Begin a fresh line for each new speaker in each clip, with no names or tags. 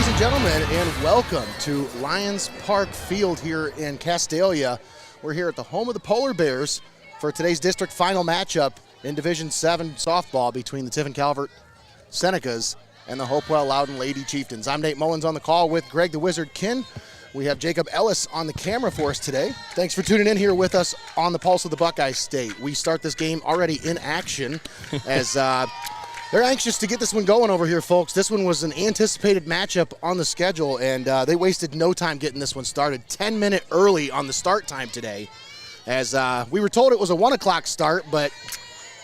Ladies and gentlemen, and welcome to Lions Park Field here in Castalia. We're here at the home of the Polar Bears for today's district final matchup in Division 7 softball between the Tiffin Calvert Senecas and the Hopewell-Loudon Lady Chieftains. I'm Nate Mullins on the call with Greg the Wizard Kinn. We have Jacob Ellis on the camera for us today. Thanks for tuning in here with us on the Pulse of the Buckeye State. We start this game already in action as they're anxious to get this one going over here, folks. This one was an anticipated matchup on the schedule, and they wasted no time getting this one started. 10-minute early on the start time today, as we were told it was a 1 o'clock start, but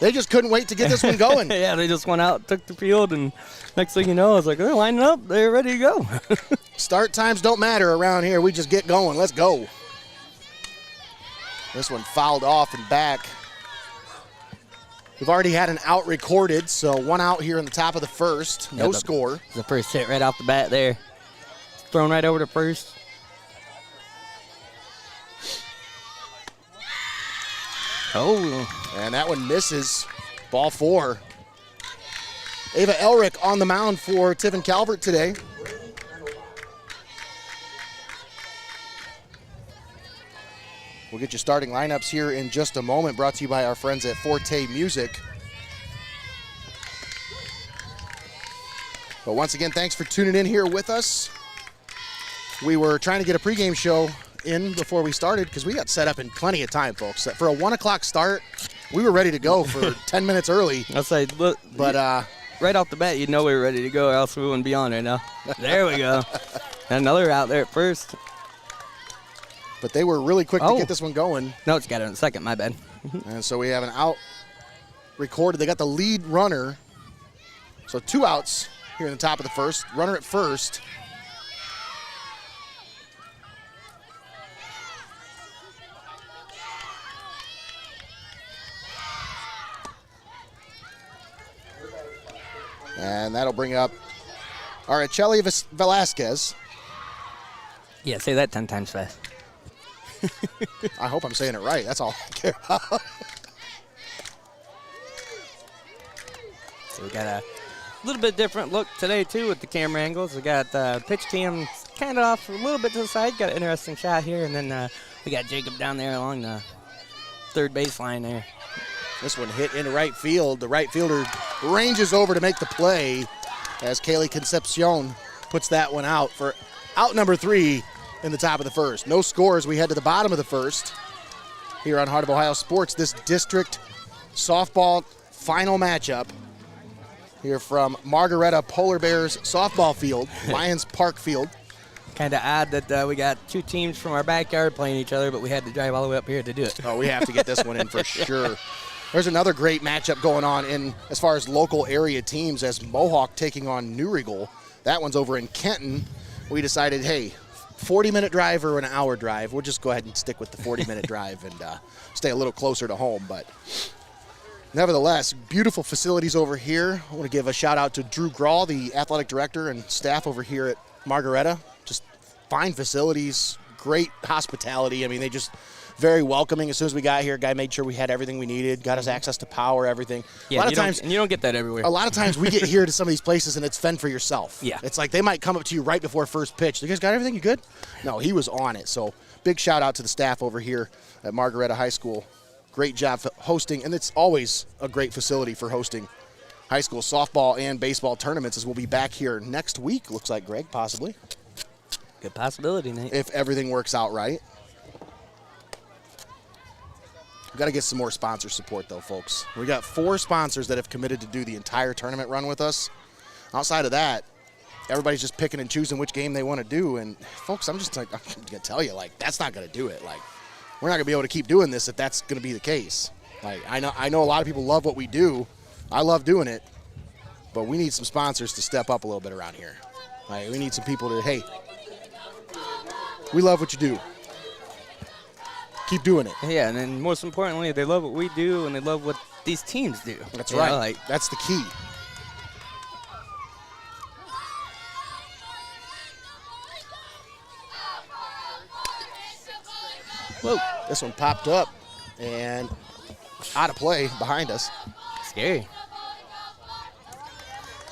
they just couldn't wait to get this one going.
Yeah, they just went out, took the field, and next thing you know, it's like, they're lining up, they're ready to go.
Start times don't matter around here. We just get going. Let's go. This one fouled off and back. We've already had an out recorded, so 1 out here in the top of the first. No score.
The first hit right off the bat there. Thrown right over to first. Oh.
And that one misses. Ball 4. Ava Elric on the mound for Tiffin Calvert today. We'll get you starting lineups here in just a moment, brought to you by our friends at FORTE Music. But once again, thanks for tuning in here with us. We were trying to get a pregame show in before we started because we got set up in plenty of time, folks. For a 1 o'clock start, we were ready to go for 10 minutes early.
I'll say, look, but right off the bat, you'd know we were ready to go, or else we wouldn't be on right now. There we go. Another out there at first.
But they were really quick to get this one going.
No, it's got it in second, my bad.
And so we have an out recorded. They got the lead runner. So 2 outs here in the top of the first. Runner at first. And that'll bring up Araceli Velasquez.
Yeah, say that 10 times fast.
I hope I'm saying it right. That's all I care about.
So we got a little bit different look today, too, with the camera angles. We got pitch cam kind of off a little bit to the side. Got an interesting shot here. And then we got Jacob down there along the third baseline there.
This one hit in right field. The right fielder ranges over to make the play as Kaylee Concepcion puts that one out for out number 3 in the top of the first. No scores. We head to the bottom of the first here on Heart of Ohio Sports. This district softball final matchup here from Margaretta Polar Bears softball field, Lions Park Field.
Kind of odd that we got 2 teams from our backyard playing each other, but we had to drive all the way up here to do it.
Oh, we have to get this one in for sure. There's another great matchup going on in as far as local area teams as Mohawk taking on New Regal. That one's over in Kenton. We decided, hey, 40-minute drive or an hour drive. We'll just go ahead and stick with the 40-minute drive and stay a little closer to home. But nevertheless, beautiful facilities over here. I want to give a shout-out to Drew Grawl, the athletic director and staff over here at Margaretta. Just fine facilities, great hospitality. I mean, they just very welcoming. As soon as we got here, guy made sure we had everything we needed, got us access to power, everything.
Yeah, a lot of times, and you don't get that everywhere.
A lot of times we get here to some of these places and it's fend for yourself.
Yeah.
It's like they might come up to you right before first pitch. You guys got everything? You good? No, he was on it. So big shout out to the staff over here at Margaretta High School. Great job hosting, and it's always a great facility for hosting high school softball and baseball tournaments, as we'll be back here next week, looks like, Greg, possibly.
Good possibility, Nate.
If everything works out right. We've got to get some more sponsor support, though, folks. We got 4 sponsors that have committed to do the entire tournament run with us. Outside of that, everybody's just picking and choosing which game they want to do. And, folks, I'm going to tell you, like, that's not going to do it. Like, we're not going to be able to keep doing this if that's going to be the case. Like, I know a lot of people love what we do. I love doing it. But we need some sponsors to step up a little bit around here. Like, we need some people to, hey, we love what you do. Keep doing it.
Yeah, and then most importantly, they love what we do and they love what these teams do.
That's right. That's the key. Whoa. This one popped up and out of play behind us.
Scary.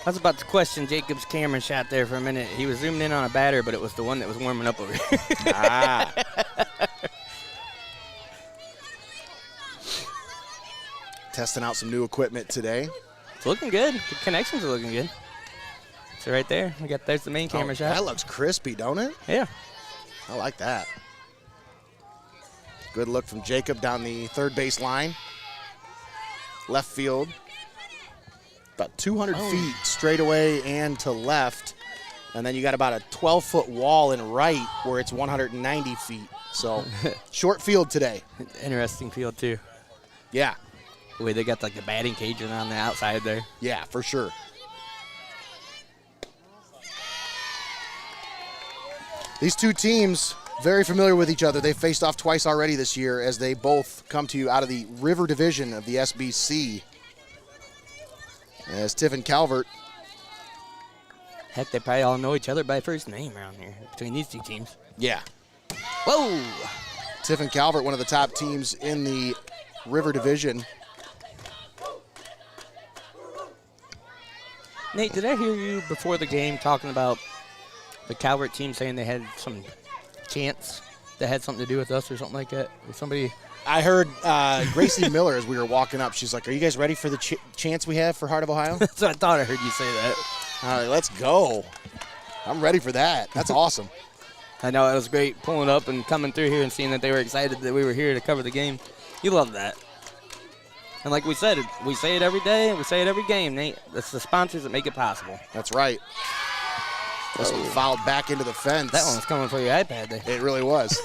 I was about to question Jacob's camera shot there for a minute. He was zooming in on a batter, but it was the one that was warming up over here.
Ah. Testing out some new equipment today.
It's looking good. The connections are looking good. So right there, there's the main camera shot.
That looks crispy, don't it?
Yeah.
I like that. Good look from Jacob down the third base line. Left field. About 200 feet straight away and to left. And then you got about a 12-foot wall in right where it's 190 feet. So short field today.
Interesting field, too.
Yeah.
The way they got like the batting cage on the outside there.
Yeah, for sure. These two teams, very familiar with each other. They've faced off twice already this year as they both come to you out of the River Division of the SBC. As Tiff and Calvert.
Heck, they probably all know each other by first name around here between these two teams.
Yeah.
Whoa!
Tiff and Calvert, one of the top teams in the River Division.
Nate, did I hear you before the game talking about the Calvert team saying they had some chants that had something to do with us or something like that? Or somebody...
I heard Gracie Miller as we were walking up. She's like, "Are you guys ready for the chance we have for Heart of Ohio?"
So I thought I heard you say that.
All right, let's go. I'm ready for that. That's awesome.
I know, it was great pulling up and coming through here and seeing that they were excited that we were here to cover the game. You love that. And like we said, we say it every day, we say it every game, Nate. It's the sponsors that make it possible.
That's right. This one fouled back into the fence.
That one was coming for your iPad there.
It really was.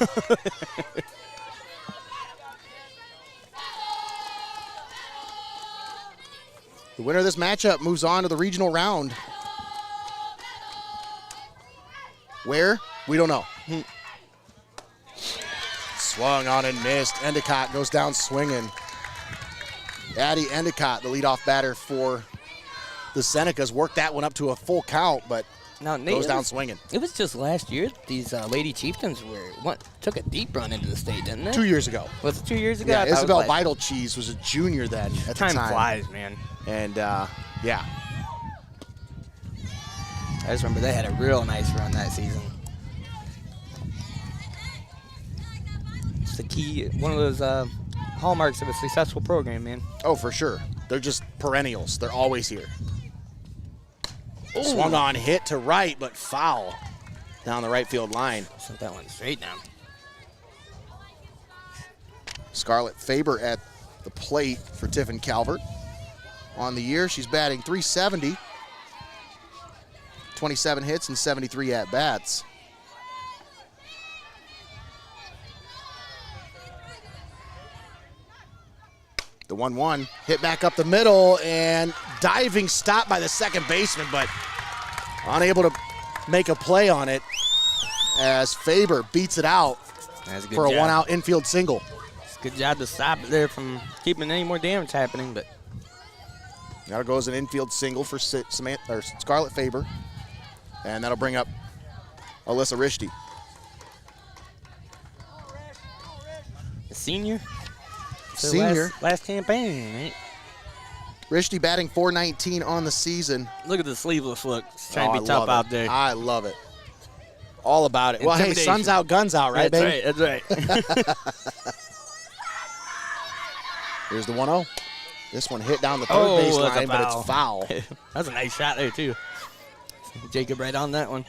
The winner of this matchup moves on to the regional round. Where? We don't know. Swung on and missed. Endicott goes down swinging. Addie Endicott, the leadoff batter for the Senecas, worked that one up to a full count, but
now, Nate,
goes down swinging.
It was just last year these Lady Chieftains took a deep run into the state, didn't they?
2 years ago.
Was it 2 years ago?
Yeah, Isabel Vital Cheese was a junior then at the time.
Time flies, man.
And, yeah.
I just remember they had a real nice run that season. It's the key, one of those hallmarks of a successful program, man.
Oh, for sure. They're just perennials. They're always here. Ooh. Swung on, hit to right, but foul down the right field line.
Sent that one straight down.
Scarlett Faber at the plate for Tiffin Calvert. On the year, she's batting .370, 27 hits and 73 at-bats. The 1-1 hit back up the middle and diving stop by the second baseman, but unable to make a play on it as Faber beats it out for a one-out infield single.
It's a good job to stop it there from keeping any more damage happening, but
now it goes an infield single for Scarlett Faber, and that'll bring up Alyssa Rishti.
The senior.
Senior.
Last campaign, right?
Rishti batting .419 on the season.
Look at the sleeveless look. It's trying to be tough out there.
I love it. All about it. Well, hey, sun's out, guns out, right, baby?
That's right.
Here's the 1-0. This one hit down the third base line, but it's foul.
That's a nice shot there, too. Jacob right on that one.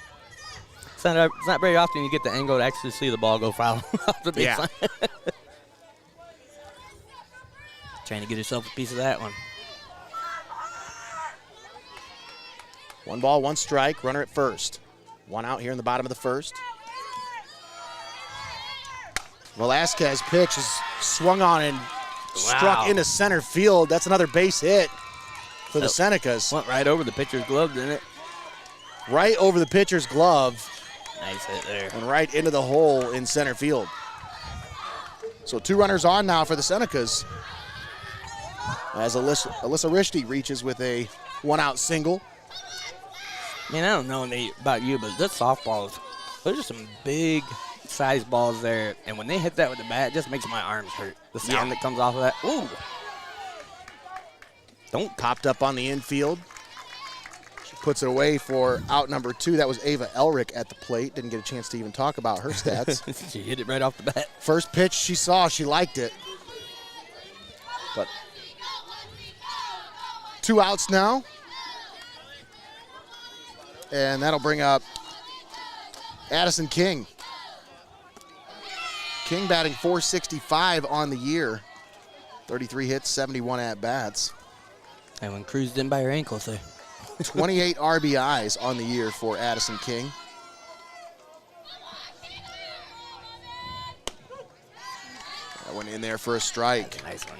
It's not very often you get the angle to actually see the ball go foul off the baseline. Yeah. Trying to get yourself a piece of that one.
1 ball, 1 strike, runner at first. 1 out here in the bottom of the first. Velasquez pitch is swung on and struck into center field. That's another base hit for the Senecas.
Went right over the pitcher's glove, didn't it?
Right over the pitcher's glove.
Nice hit there.
And right into the hole in center field. So 2 runners on now for the Senecas, as Alyssa Rishti reaches with a 1-out single.
Man, I don't know, Nate, about you, but this softball, those are some big size balls there, and when they hit that with the bat, it just makes my arms hurt. The sound that comes off of that. Ooh.
Popped up on the infield. puts it away for out number 2. That was Ava Elric at the plate. Didn't get a chance to even talk about her stats.
She hit it right off the bat.
First pitch she saw, she liked it. But 2 outs now. And that'll bring up Addison King. King batting .465 on the year. 33 hits, 71 at-bats.
And when cruised in by her ankles there.
28 RBIs on the year for Addison King. That went in there for a strike.
Nice one.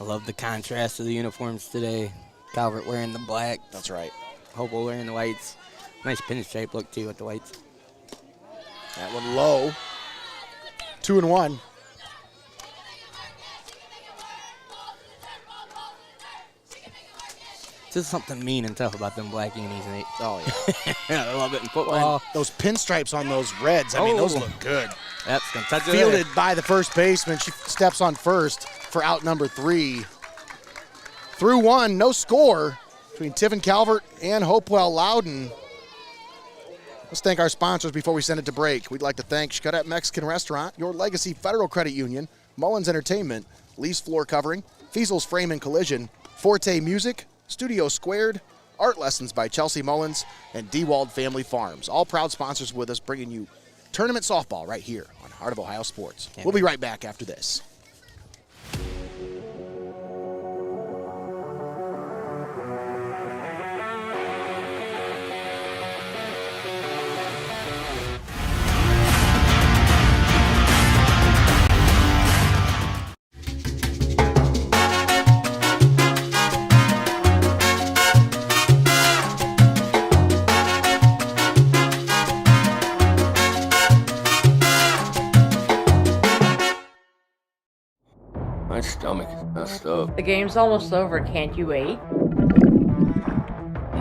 I love the contrast of the uniforms today. Calvert wearing the black.
That's right.
Hopewell wearing the whites. Nice pinstripe look too with the whites.
That one low. 2-1.
Just something mean and tough about them black unis, Nate.
Oh, yeah.
I love it in football.
Those pinstripes on those reds, I mean, those look good.
That's going to touch it.
Fielded by the first baseman. She steps on first for out number 3. Through 1, no score between Tiffin Calvert and Hopewell-Loudon. Let's thank our sponsors before we send it to break. We'd like to thank XCARET Mexican Restaurant, Your Legacy Federal Credit Union, Mullins Entertainment, Lee's Floor Covering, FEASEL'S Frame and Collision, FORTE Music, Studio Squared, Art Lessons by Chelsea Mullins, and DEWALD Family Farms. All proud sponsors with us, bringing you tournament softball right here on Heart of Ohio Sports. We'll be right back after this.
My stomach is messed up.
The game's almost over. Can't you wait?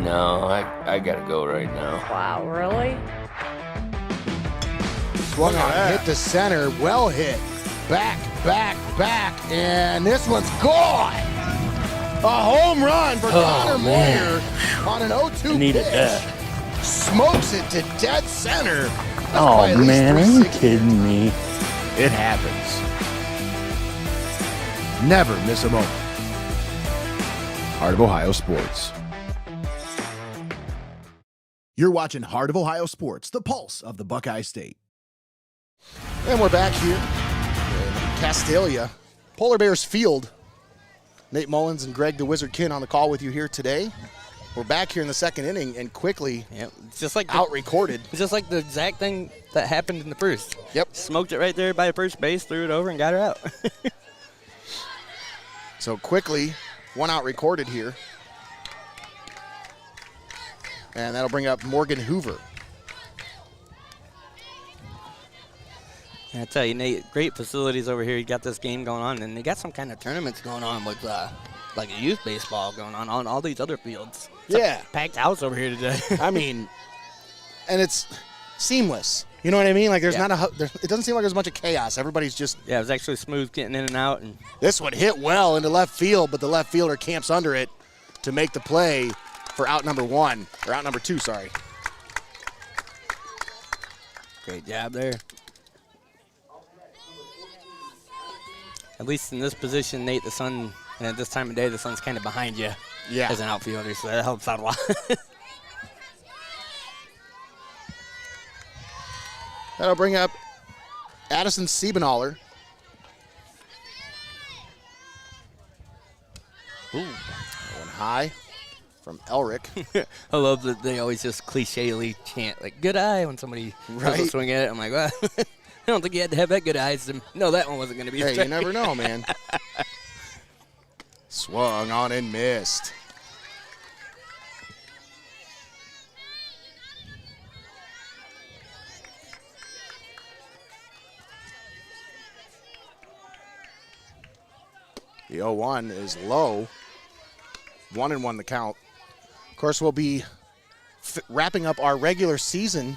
No, I gotta go right now.
Wow, really?
Swung on, hit to center, well hit. Back, and this one's gone. A home run for Connor Moyer on an 0-2
Needed
pitch.
that.
Smokes it to dead center. That's by
Oh
at least
man, are you
360.
kidding me?
It happens. Never miss a moment. Heart of Ohio Sports. You're watching Heart of Ohio Sports, the pulse of the Buckeye State.
And we're back here in Castalia, Polar Bears Field. Nate Mullins and Greg the Wizard Kinn on the call with you here today. We're back here in the second inning and quickly
It's just like
out-recorded.
It's just like the exact thing that happened in the first.
Yep.
Smoked it right there by first base, threw it over, and got her out.
So quickly, 1 out recorded here. And that'll bring up Morgan Hoover.
I tell you, Nate, great facilities over here. You got this game going on, and they got some kind of tournaments going on with like a youth baseball going on all these other fields. It's
Yeah.
a packed house over here today.
I mean, and it's seamless. You know what I mean? Like there's
Yeah.
it doesn't seem like there's a bunch of chaos. Everybody's just,
Yeah, it was actually smooth getting in and out. And
this one hit well into left field, but the left fielder camps under it to make the play for out number 1, or out number 2, sorry.
great job there. At least in this position, Nate, the sun, and at this time of day, the sun's kind of behind you
Yeah.
as an outfielder, so that helps out a lot.
That'll bring up Addison Siebenaller.
Ooh.
One high from Elric.
I love that they always just cliche-ly chant, like, good eye when somebody does a
Right.
swing at it. I'm like, well, I don't think you had to have that good eyes to know that one wasn't going to be a
Hey, you
strike.
never know, man. Swung on and missed. The 0-1 is low. 1-1 the count. Of course, we'll be wrapping up our regular season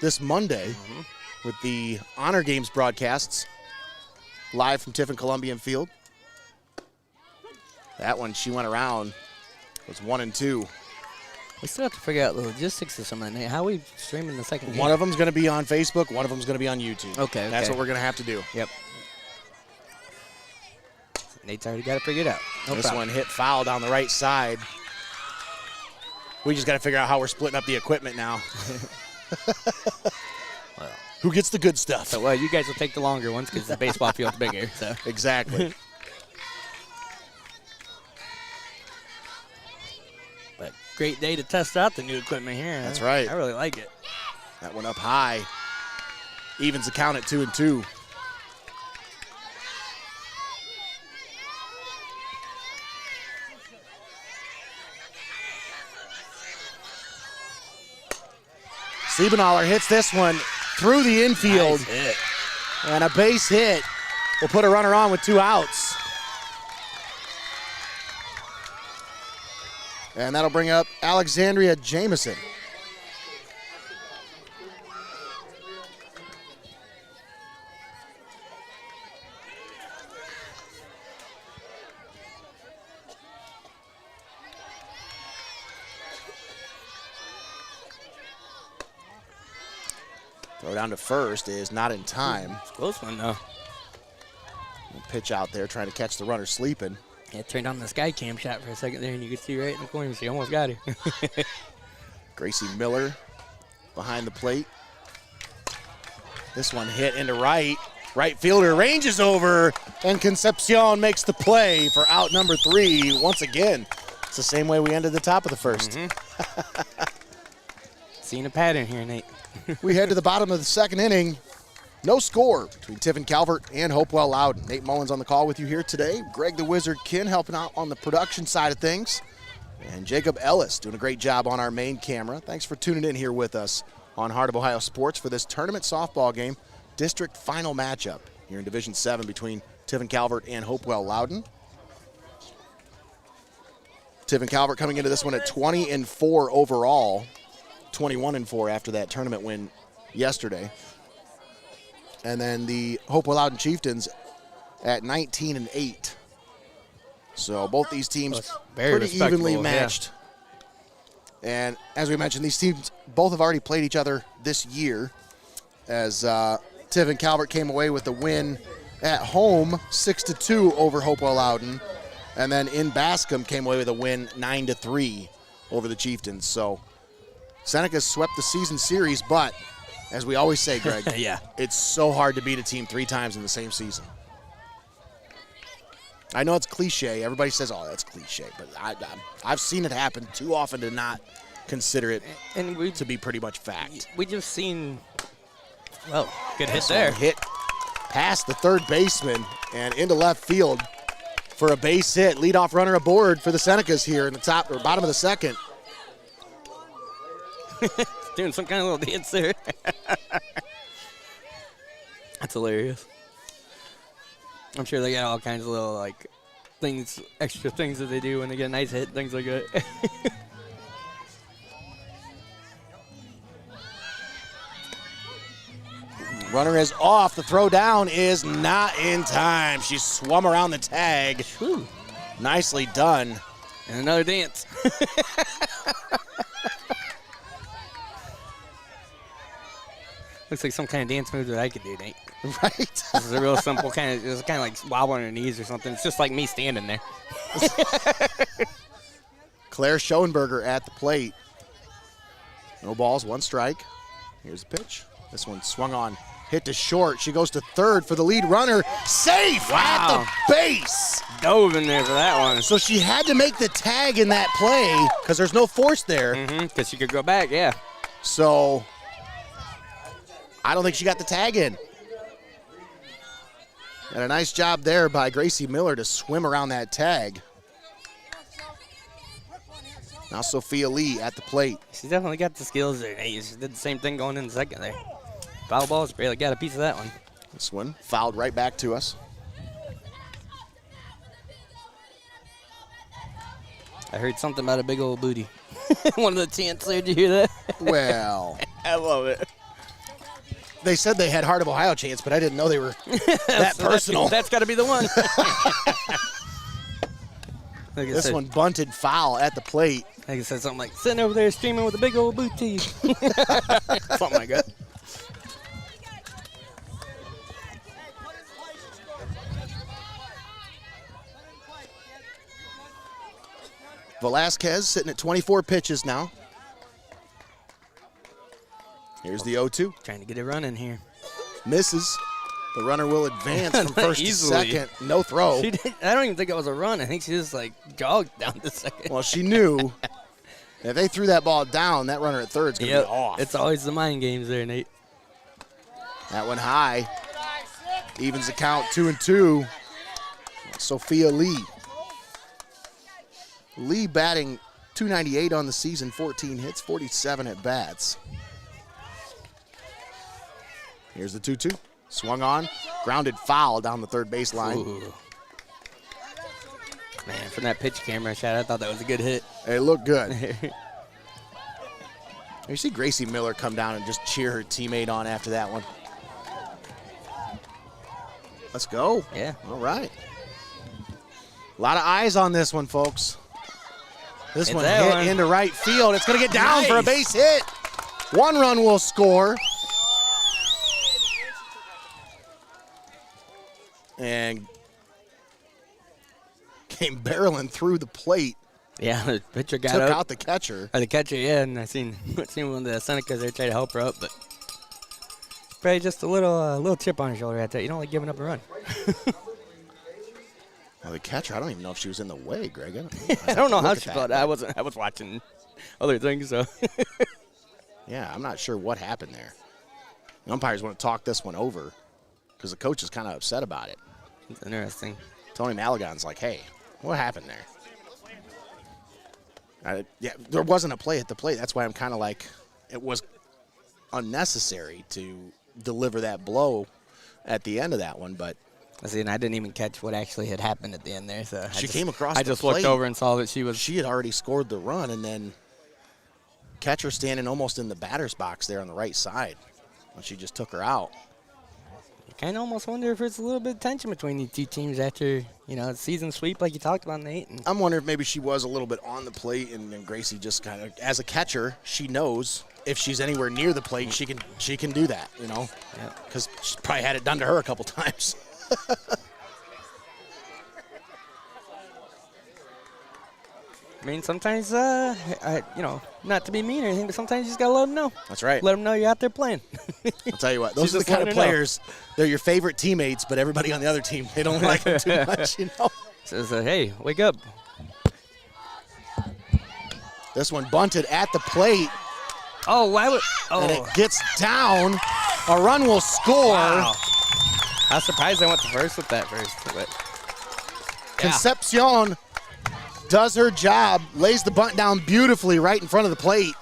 this Monday with the Honor Games broadcasts live from Tiffin Columbian Field. That one, she went around It's 1 and 2.
We still have to figure out the logistics of some of that. How are we streaming the second game?
One of them's going to be on Facebook. One of them's going to be on YouTube.
Okay.
That's what we're going to have to do.
Yep. Nate's already got it figured out. No
this
problem.
one hit foul down the right side. We just got to figure out how we're splitting up the equipment now.
Well,
who gets the good stuff?
So, well, you guys will take the longer ones because the baseball field's bigger. So.
Exactly.
But great day to test out the new equipment here.
That's right.
I really like it.
That one up high. Evens the count at 2 and 2. Siebenaller hits this one through the infield.
Nice hit.
And a base hit will put a runner on with 2 outs. And that'll bring up Alexandria Jameson. Throw down to first is not in time.
It's a close one, though.
Pitch out there trying to catch the runner sleeping.
Yeah, turned on the sky cam shot for a second there, and you could see right in the corner. She almost got her.
Gracie Miller behind the plate. This one hit into right. Right fielder ranges over, and Concepcion makes the play for out number 3 once again. It's the same way we ended the top of the first.
Seeing a pattern here, Nate.
We head to the bottom of the second inning. No score between Tiffin Calvert and Hopewell-Loudon. Nate Mullins on the call with you here today. Greg the Wizard Kinn helping out on the production side of things. And Jacob Ellis doing a great job on our main camera. Thanks for tuning in here with us on Heart of Ohio Sports for this tournament softball game. District final matchup here in Division 7 between Tiffin Calvert and Hopewell-Loudon. Tiffin Calvert coming into this one at 20-4 overall. 21-4 after that tournament win yesterday. And then the Hopewell-Loudon Chieftains at 19-8. So both these teams pretty evenly matched. Yeah. And as we mentioned, these teams both have already played each other this year, as Tiffin Calvert came away with the win at home 6-2 over Hopewell-Loudon, and then in Bascom came away with a win 9-3 over the Chieftains. So Senecas swept the season series, but as we always say, Greg,
yeah,
it's so hard to beat a team 3 times in the same season. I know it's cliche. Everybody says, oh, that's cliche, but I've seen it happen too often to not consider it to be pretty much fact.
We just seen, well, good hit there.
Hit past the third baseman and into left field for a base hit. Leadoff runner aboard for the Senecas here in the top or bottom of the second.
Doing some kind of little dance there. That's hilarious. I'm sure they got all kinds of little, like, things, extra things that they do when they get a nice hit, things like that.
Runner is off. The throw down is not in time. She swum around the tag.
Whew.
Nicely done.
And another dance. Looks like some kind of dance move that I could do, Nate.
Right?
This is a real simple kind of, it's kind of like wobbling her knees or something. It's just like me standing there.
Claire Schoenberger at the plate. No balls, 1 strike. Here's the pitch. This one swung on, hit to short. She goes to third for the lead runner. Safe at the base.
Dove in there for that one.
So she had to make the tag in that play because there's no force there.
Because she could go back, yeah.
So I don't think she got the tag in. And a nice job there by Gracie Miller to swim around that tag. Now Sophia Lee at the plate.
She's definitely got the skills there. Hey, she did the same thing going in the second there. Foul ball's barely got a piece of that one.
This one fouled right back to us.
I heard something about a big old booty. One of the chants there, did you hear that?
Well,
I love it.
They said they had Heart of Ohio chants, but I didn't know they were that personal.
That's got to be the one. Like I
This
said,
one bunted foul at the plate.
Like I said, something like sitting over there streaming with a big old booty. Something like that.
Velasquez sitting at 24 pitches now. Here's the 0-2.
Trying to get a run in here.
Misses. The runner will advance from first to
Easily.
second. No throw.
I don't even think it was a run. I think she just like jogged down to second.
Well, she knew if they threw that ball down, that runner at third's going to be off.
It's always the mind games there, Nate.
That one high. Evens the count 2-2. Sophia Lee. Lee batting .298 on the season, 14 hits, 47 at bats. Here's the 2-2. Swung on, grounded foul down the third baseline.
Ooh. Man, from that pitch camera shot, I thought that was a good hit.
It looked good. You see Gracie Miller come down and just cheer her teammate on after that one. Let's go.
Yeah.
All right. A lot of eyes on this one, folks. This
It's
one
that
hit
one.
into right field. It's going to get down for a
Nice.
base hit. One run will score. And came barreling through the plate.
Yeah, the pitcher got
Took
up.
out the catcher.
Or the catcher, yeah, and I seen one of the Senecas there try to help her up, but probably just a little chip on her shoulder right there. You don't like giving up a run.
Well, the catcher, I don't even know if she was in the way, Greg.
I don't know how
Look at
she
that.
felt. I was watching other things, so.
Yeah, I'm not sure what happened there. The umpires want to talk this one over because the coach is kind of upset about it.
It's interesting.
Tony Malagon's like, hey, what happened there? Yeah, there wasn't a play at the plate. That's why I'm kind of like, it was unnecessary to deliver that blow at the end of that one, but
I see, and I didn't even catch what actually had happened at the end there. So
She came across
I
the
just looked
plate.
over and saw that she was.
she had already scored the run, and then catcher standing almost in the batter's box there on the right side when she just took her out.
You kind of almost wonder if there's a little bit of tension between these two teams after, a season sweep like you talked about, Nate. And
I'm wondering if maybe she was a little bit on the plate, and then Gracie just kind of, as a catcher, she knows if she's anywhere near the plate, she can do that,
Yeah.
because she's probably had it done to her a couple times.
I mean, sometimes, not to be mean or anything, but sometimes you just got to let them know.
That's right.
Let them know you're out there playing.
I'll tell you what, those
She's
are the
just
kind of
letting her know.
players, they're your favorite teammates, but everybody on the other team, they don't like them too much,
So, hey, wake up.
This one bunted at the plate,
Oh, why would.
and
Oh,
it gets down. A run will score.
wow. I was surprised I went to first with that first. But
Concepcion does her job, lays the bunt down beautifully right in front of the plate,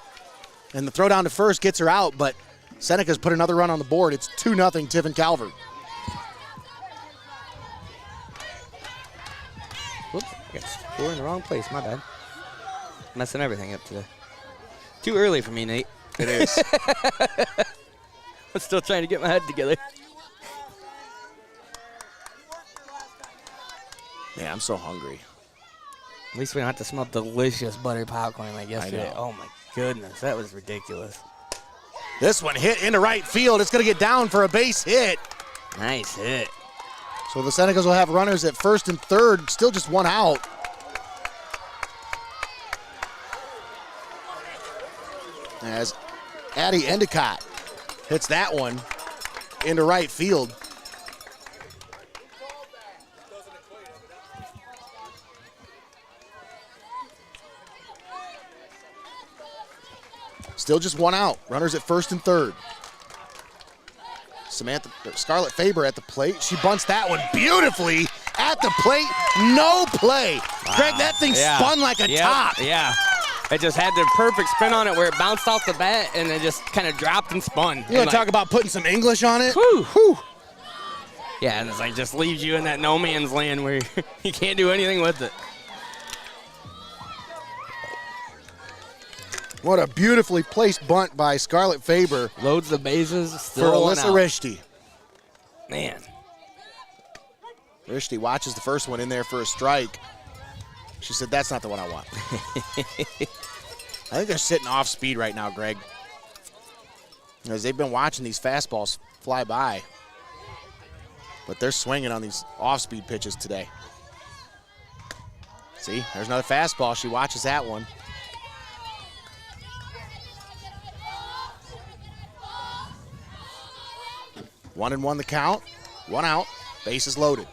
and the throw down to first gets her out, but Seneca's put another run on the board. It's 2-0 Tiffin Calvert.
Whoops, I got four in the wrong place. My bad. Messing everything up today. Too early for me, Nate.
It is.
I'm still trying to get my head together.
Yeah, I'm so hungry.
At least we don't have to smell delicious buttered popcorn like yesterday.
know.
Oh, my goodness. That was ridiculous.
This one hit into right field. It's going to get down for a base hit.
Nice hit.
So the Senecas will have runners at first and third, still just one out. As Addie Endicott hits that one into right field. Still just one out. Runners at first and third. Scarlett Faber at the plate. She bunts that one beautifully at the plate. No play. Wow. Greg, that thing spun like a top.
Yeah. It just had the perfect spin on it where it bounced off the bat and it just kind of dropped and spun.
You want to talk about putting some English on it?
Whew.
Whew.
Yeah, and it's like just leaves you in that no man's land where you can't do anything with it.
What a beautifully placed bunt by Scarlett Faber
Loads the bases,
for
still one
Alyssa
out.
Rishti.
Man.
Rishti watches the first one in there for a strike. She said, that's not the one I want. I think they're sitting off speed right now, Greg. Because they've been watching these fastballs fly by. But they're swinging on these off-speed pitches today. See, there's another fastball. She watches that one. One and one the count. One out. Bases loaded.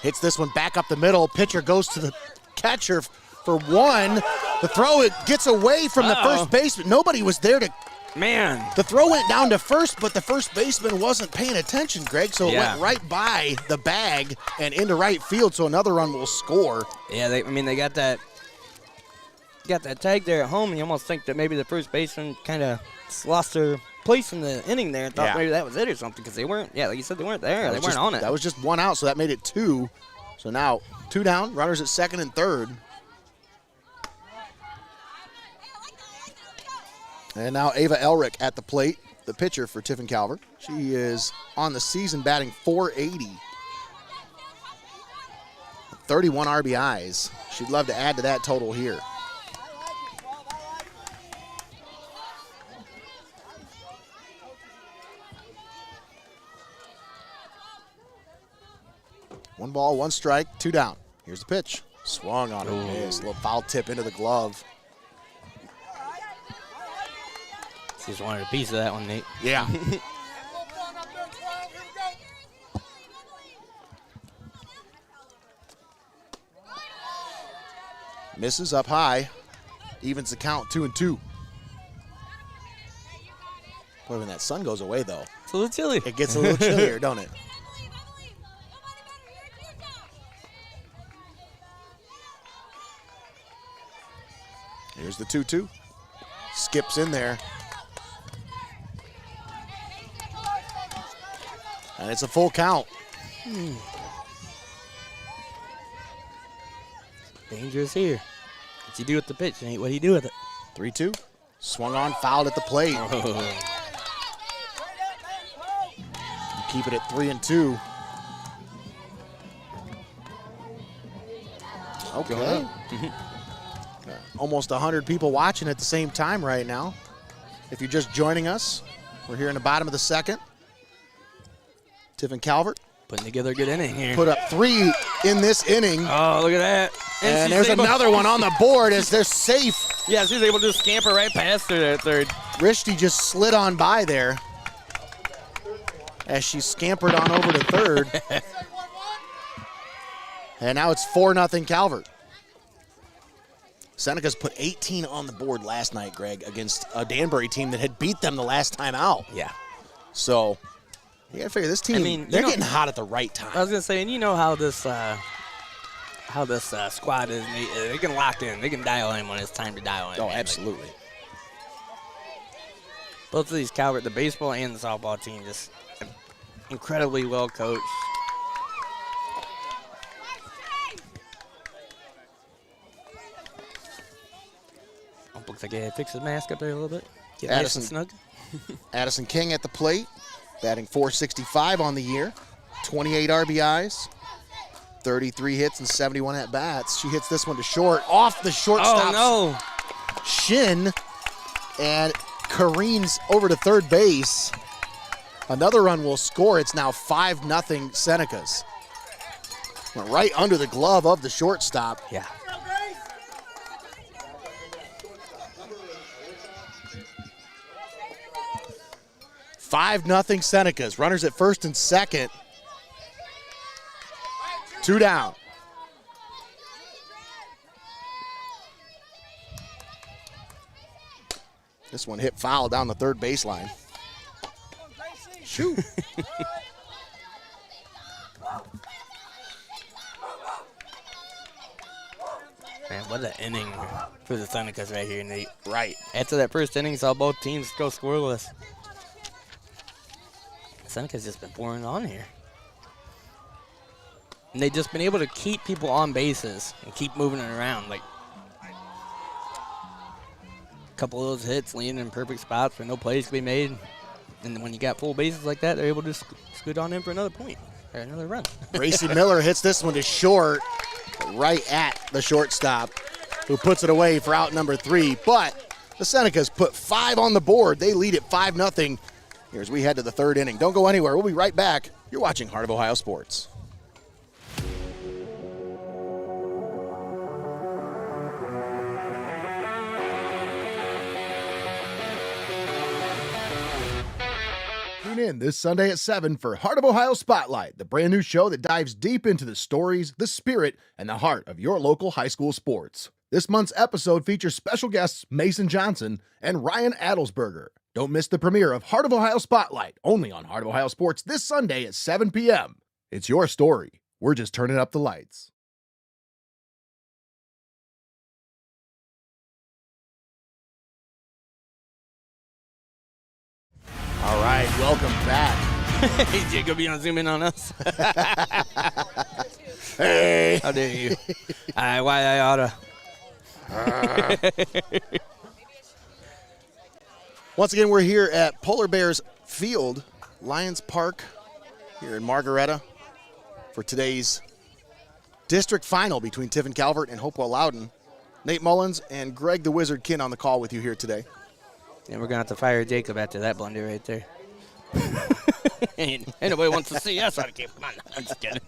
Hits this one back up the middle. Pitcher goes to the catcher for one. The throw, it gets away from the first baseman. Nobody was there to...
Man.
The throw went down to first, but the first baseman wasn't paying attention, Greg, so it went right by the bag and into right field, so another run will score.
Yeah, they got that tag there at home, and you almost think that maybe the first baseman kind of lost their place in the inning there and thought maybe that was it or something, because they weren't, like you said, they weren't there. They weren't on it.
That was just one out, so that made it two. So now 2 down, runners at second and third. And now Ava Elric at the plate, the pitcher for Tiffin Calvert. She is on the season batting .480. 31 RBIs. She'd love to add to that total here. One ball, one strike, 2 down. Here's the pitch. Swung on it. Missed. A little foul tip into the glove.
Just wanted a piece of that one, Nate.
Yeah. Misses up high. Evens the count 2-2. Boy, when that sun goes away, though,
It's a little chilly.
it gets a little chillier, don't it? Here's the 2-2. Skips in there. And it's a full count.
Dangerous here. What's he do with the pitch, Nate? What do you do with it?
3-2. Swung on, fouled at the plate. Keep it at 3-2. Okay. Almost 100 people watching at the same time right now. If you're just joining us, we're here in the bottom of the second. Tiffin Calvert
Putting together a good inning here.
put up 3 in this inning.
Oh, look at that.
And
she's
there's another one on the board as they're safe.
Yeah, she's able to just scamper right past her at third.
Rishti just slid on by there as she scampered on over to third. And now it's 4-0 Calvert. Senecas put 18 on the board last night, Greg, against a Danbury team that had beat them the last time out.
Yeah.
So you got to figure this team, they're getting hot at the right time.
I was going to say, and you know how this squad is. They can lock in. They can dial in when it's time to dial in.
Oh,
man.
absolutely.
Like, both of these Calvert, the baseball and the softball team, just incredibly well coached. Looks like he fixed his mask up there a little bit. Get nice and snug.
Addison King at the plate, batting .465 on the year, 28 RBIs, 33 hits and 71 at-bats. She hits this one to short, off the shortstop's shin, and careens over to third base. Another run will score. It's now 5-0 Senecas. Went right under the glove of the shortstop.
Yeah.
5-0 Senecas. Runners at first and second. 2 down. This one hit foul down the third baseline. Shoot.
Man, what an inning for the Senecas right here, Nate.
Right.
After that first inning, saw both teams go scoreless. Seneca's just been pouring on here. And they've just been able to keep people on bases and keep moving it around. Like, a couple of those hits landing in perfect spots where no plays can be made. And when you got full bases like that, they're able to scoot on in for another point or another run.
Gracie Miller hits this one to short. right at the shortstop, who puts it away for out number 3. But the Senecas put 5 on the board. They lead at 5-0 here as we head to the 3rd inning. Don't go anywhere. We'll be right back. You're watching Heart of Ohio Sports. Tune in this Sunday at 7 for Heart of Ohio Spotlight, the brand new show that dives deep into the stories, the spirit, and the heart of your local high school sports. This month's episode features special guests Mason Johnson and Ryan Adelsberger. Don't miss the premiere of Heart of Ohio Spotlight, only on Heart of Ohio Sports this Sunday at 7 p.m. It's your story. We're just turning up the lights. All right, welcome back.
Hey, Jacob, you want to zoom in on us?
Hey.
How dare you? Why I oughta.
Once again, we're here at Polar Bears Field, Lions Park, here in Margaretta, for today's district final between Tiffin Calvert and Hopewell-Loudon. Nate Mullins and Greg the Wizard Kinn on the call with you here today.
And we're going to have to fire Jacob after that blunder right there. Ain't nobody wants to see us on camera. Come on. I'm just kidding.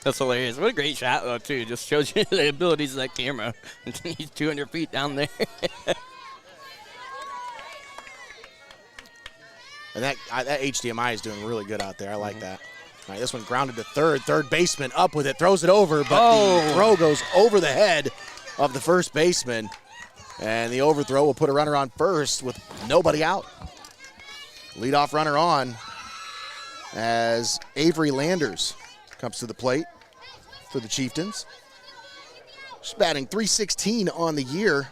That's hilarious. What a great shot, though, too. Just shows you the abilities of that camera. He's 200 feet down there.
And that HDMI is doing really good out there. I like that. All right, this one grounded to third. Third baseman up with it, throws it over, but the throw goes over the head of the first baseman. And the overthrow will put a runner on first with nobody out. Leadoff runner on as Avery Landers comes to the plate for the Chieftains. She's batting .316 on the year.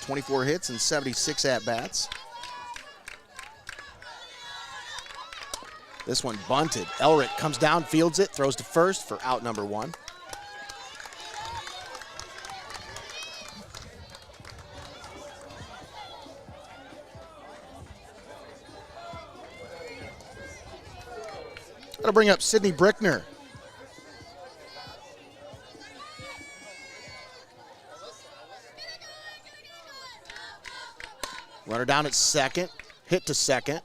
24 hits and 76 at-bats. This one bunted. Elric comes down, fields it, throws to first for out number 1. That'll bring up Sydney Brickner. Runner down at second, hit to second.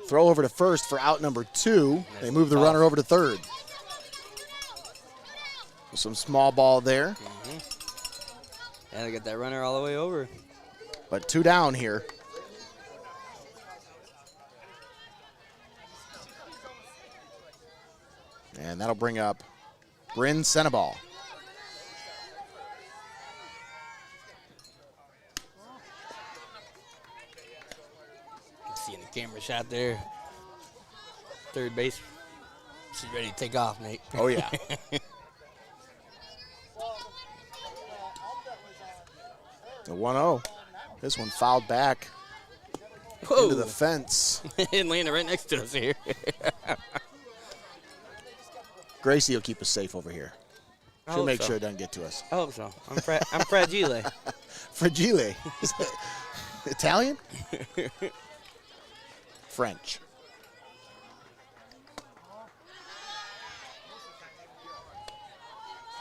Throw over to first for out number 2. They move the runner over to third. Some small ball there.
And they get that runner all the way over.
But 2 down here. And that'll bring up Bryn Senebal.
Seeing the camera shot there. Third base. She's ready to take off, Nate.
Oh, yeah. The 1-0. This one fouled back into the fence.
And landed right next to us here.
Gracie will keep us safe over here. She'll make sure it doesn't get to us.
I hope so. I'm fragile.
Fragile. Is that Italian? French.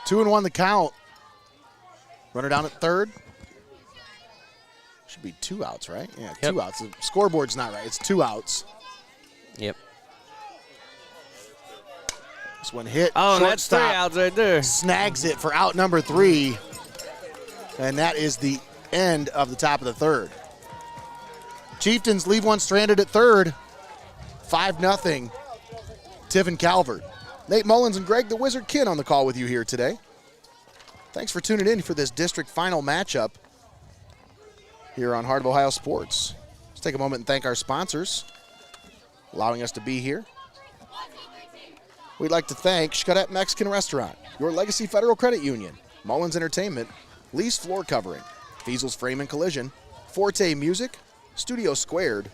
Two and one the count. Runner down at third. Should be 2 outs, right? Yeah,
Yep.
2 outs. The scoreboard's not right. It's 2 outs.
Yep.
This one hit.
Oh, and that's 3
shortstop
outs right there.
snags it for out number 3. And that is the end of the top of the third. Chieftains leave one stranded at third. 5-0. Tiffin Calvert. Nate Mullins and Greg the Wizard Kinn on the call with you here today. Thanks for tuning in for this district final matchup here on Heart of Ohio Sports. Let's take a moment and thank our sponsors allowing us to be here. We'd like to thank XCARET Mexican Restaurant, Your Legacy Federal Credit Union, Mullins Entertainment, Lee's Floor Covering, FEASEL'S Frame and Collision, FORTE Music, Studio Squared,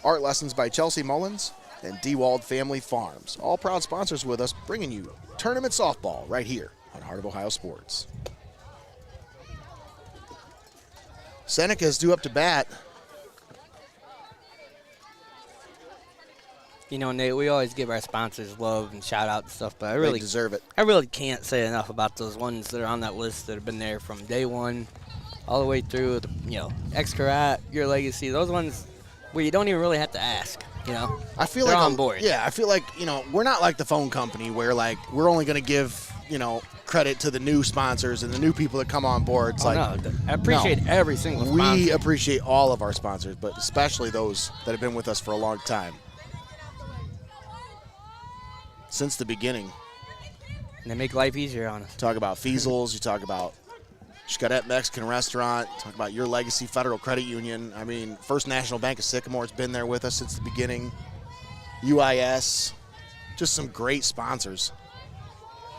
Art Lessons by Chelsea Mullins, and DEWALD Family Farms. All proud sponsors with us, bringing you tournament softball right here on Heart of Ohio Sports. Seneca is due up to bat.
You know, Nate, we always give our sponsors love and shout out and stuff, but
They deserve it.
I really can't say enough about those ones that are on that list that have been there from day one all the way through. XCARET, Your Legacy, those ones where you don't even really have to ask.
I feel
they're
like
on board.
Yeah, I feel like we're not like the phone company where like we're only going to give credit to the new sponsors and the new people that come on board. It's
I appreciate every single sponsor.
We appreciate all of our sponsors, but especially those that have been with us for a long time. Since the beginning.
And they make life easier on us.
Talk about FEASEL'S, you talk about XCARET Mexican Restaurant, talk about Your Legacy Federal Credit Union. I mean, First National Bank of Sycamore's been there with us since the beginning. UIS, just some great sponsors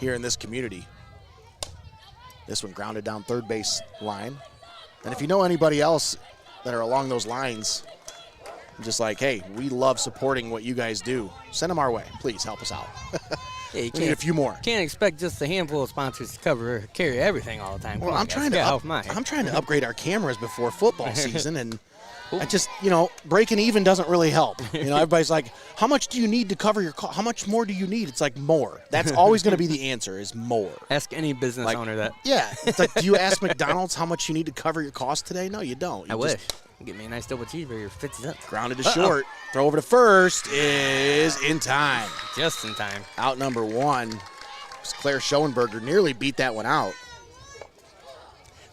here in this community. This one grounded down third base line. And if you know anybody else that are along those lines, just like, hey, we love supporting what you guys do, send them our way. Please help us out.
Yeah,
we need a few more.
Can't expect just a handful of sponsors to carry everything all the time.
Well, I'm trying to upgrade our cameras before football season, and I just, breaking even doesn't really help. Everybody's like, how much do you need to cover your cost? How much more do you need? It's like more. That's always going to be the answer is more.
Ask any business owner that.
Yeah. It's like, do you ask McDonald's how much you need to cover your cost today? No, you don't.
I wish. Get me a nice double cheeseburger, 50 cents.
Grounded to short. Throw over to first is in time.
Just in time.
Out number one. Claire Schoenberger nearly beat that one out.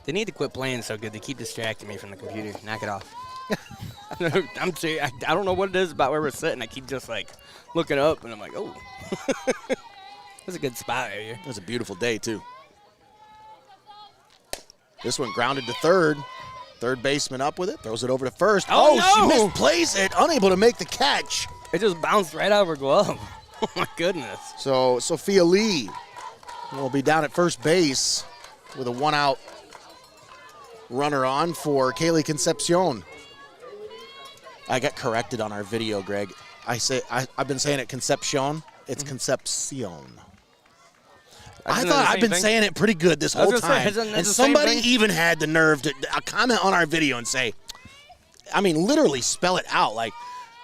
They need to quit playing so good. They keep distracting me from the computer. Knock it off. I'm serious. I don't know what it is about where we're sitting. I keep just like looking up, and I'm like, oh. That's a good spot right here.
It was a beautiful day, too. This one grounded to third. Third baseman up with it, throws it over to first.
Oh, no!
She misplays it, unable to make the catch.
It just bounced right out of her glove. Oh, my goodness.
So Sophia Lee will be down at first base with a one-out runner on for Kaylee Concepcion. I got corrected on our video, Greg. I've been saying it Concepcion. It's Concepcion. I thought I've been saying it pretty good this whole time. And somebody even had the nerve to comment on our video and say, literally spell it out, like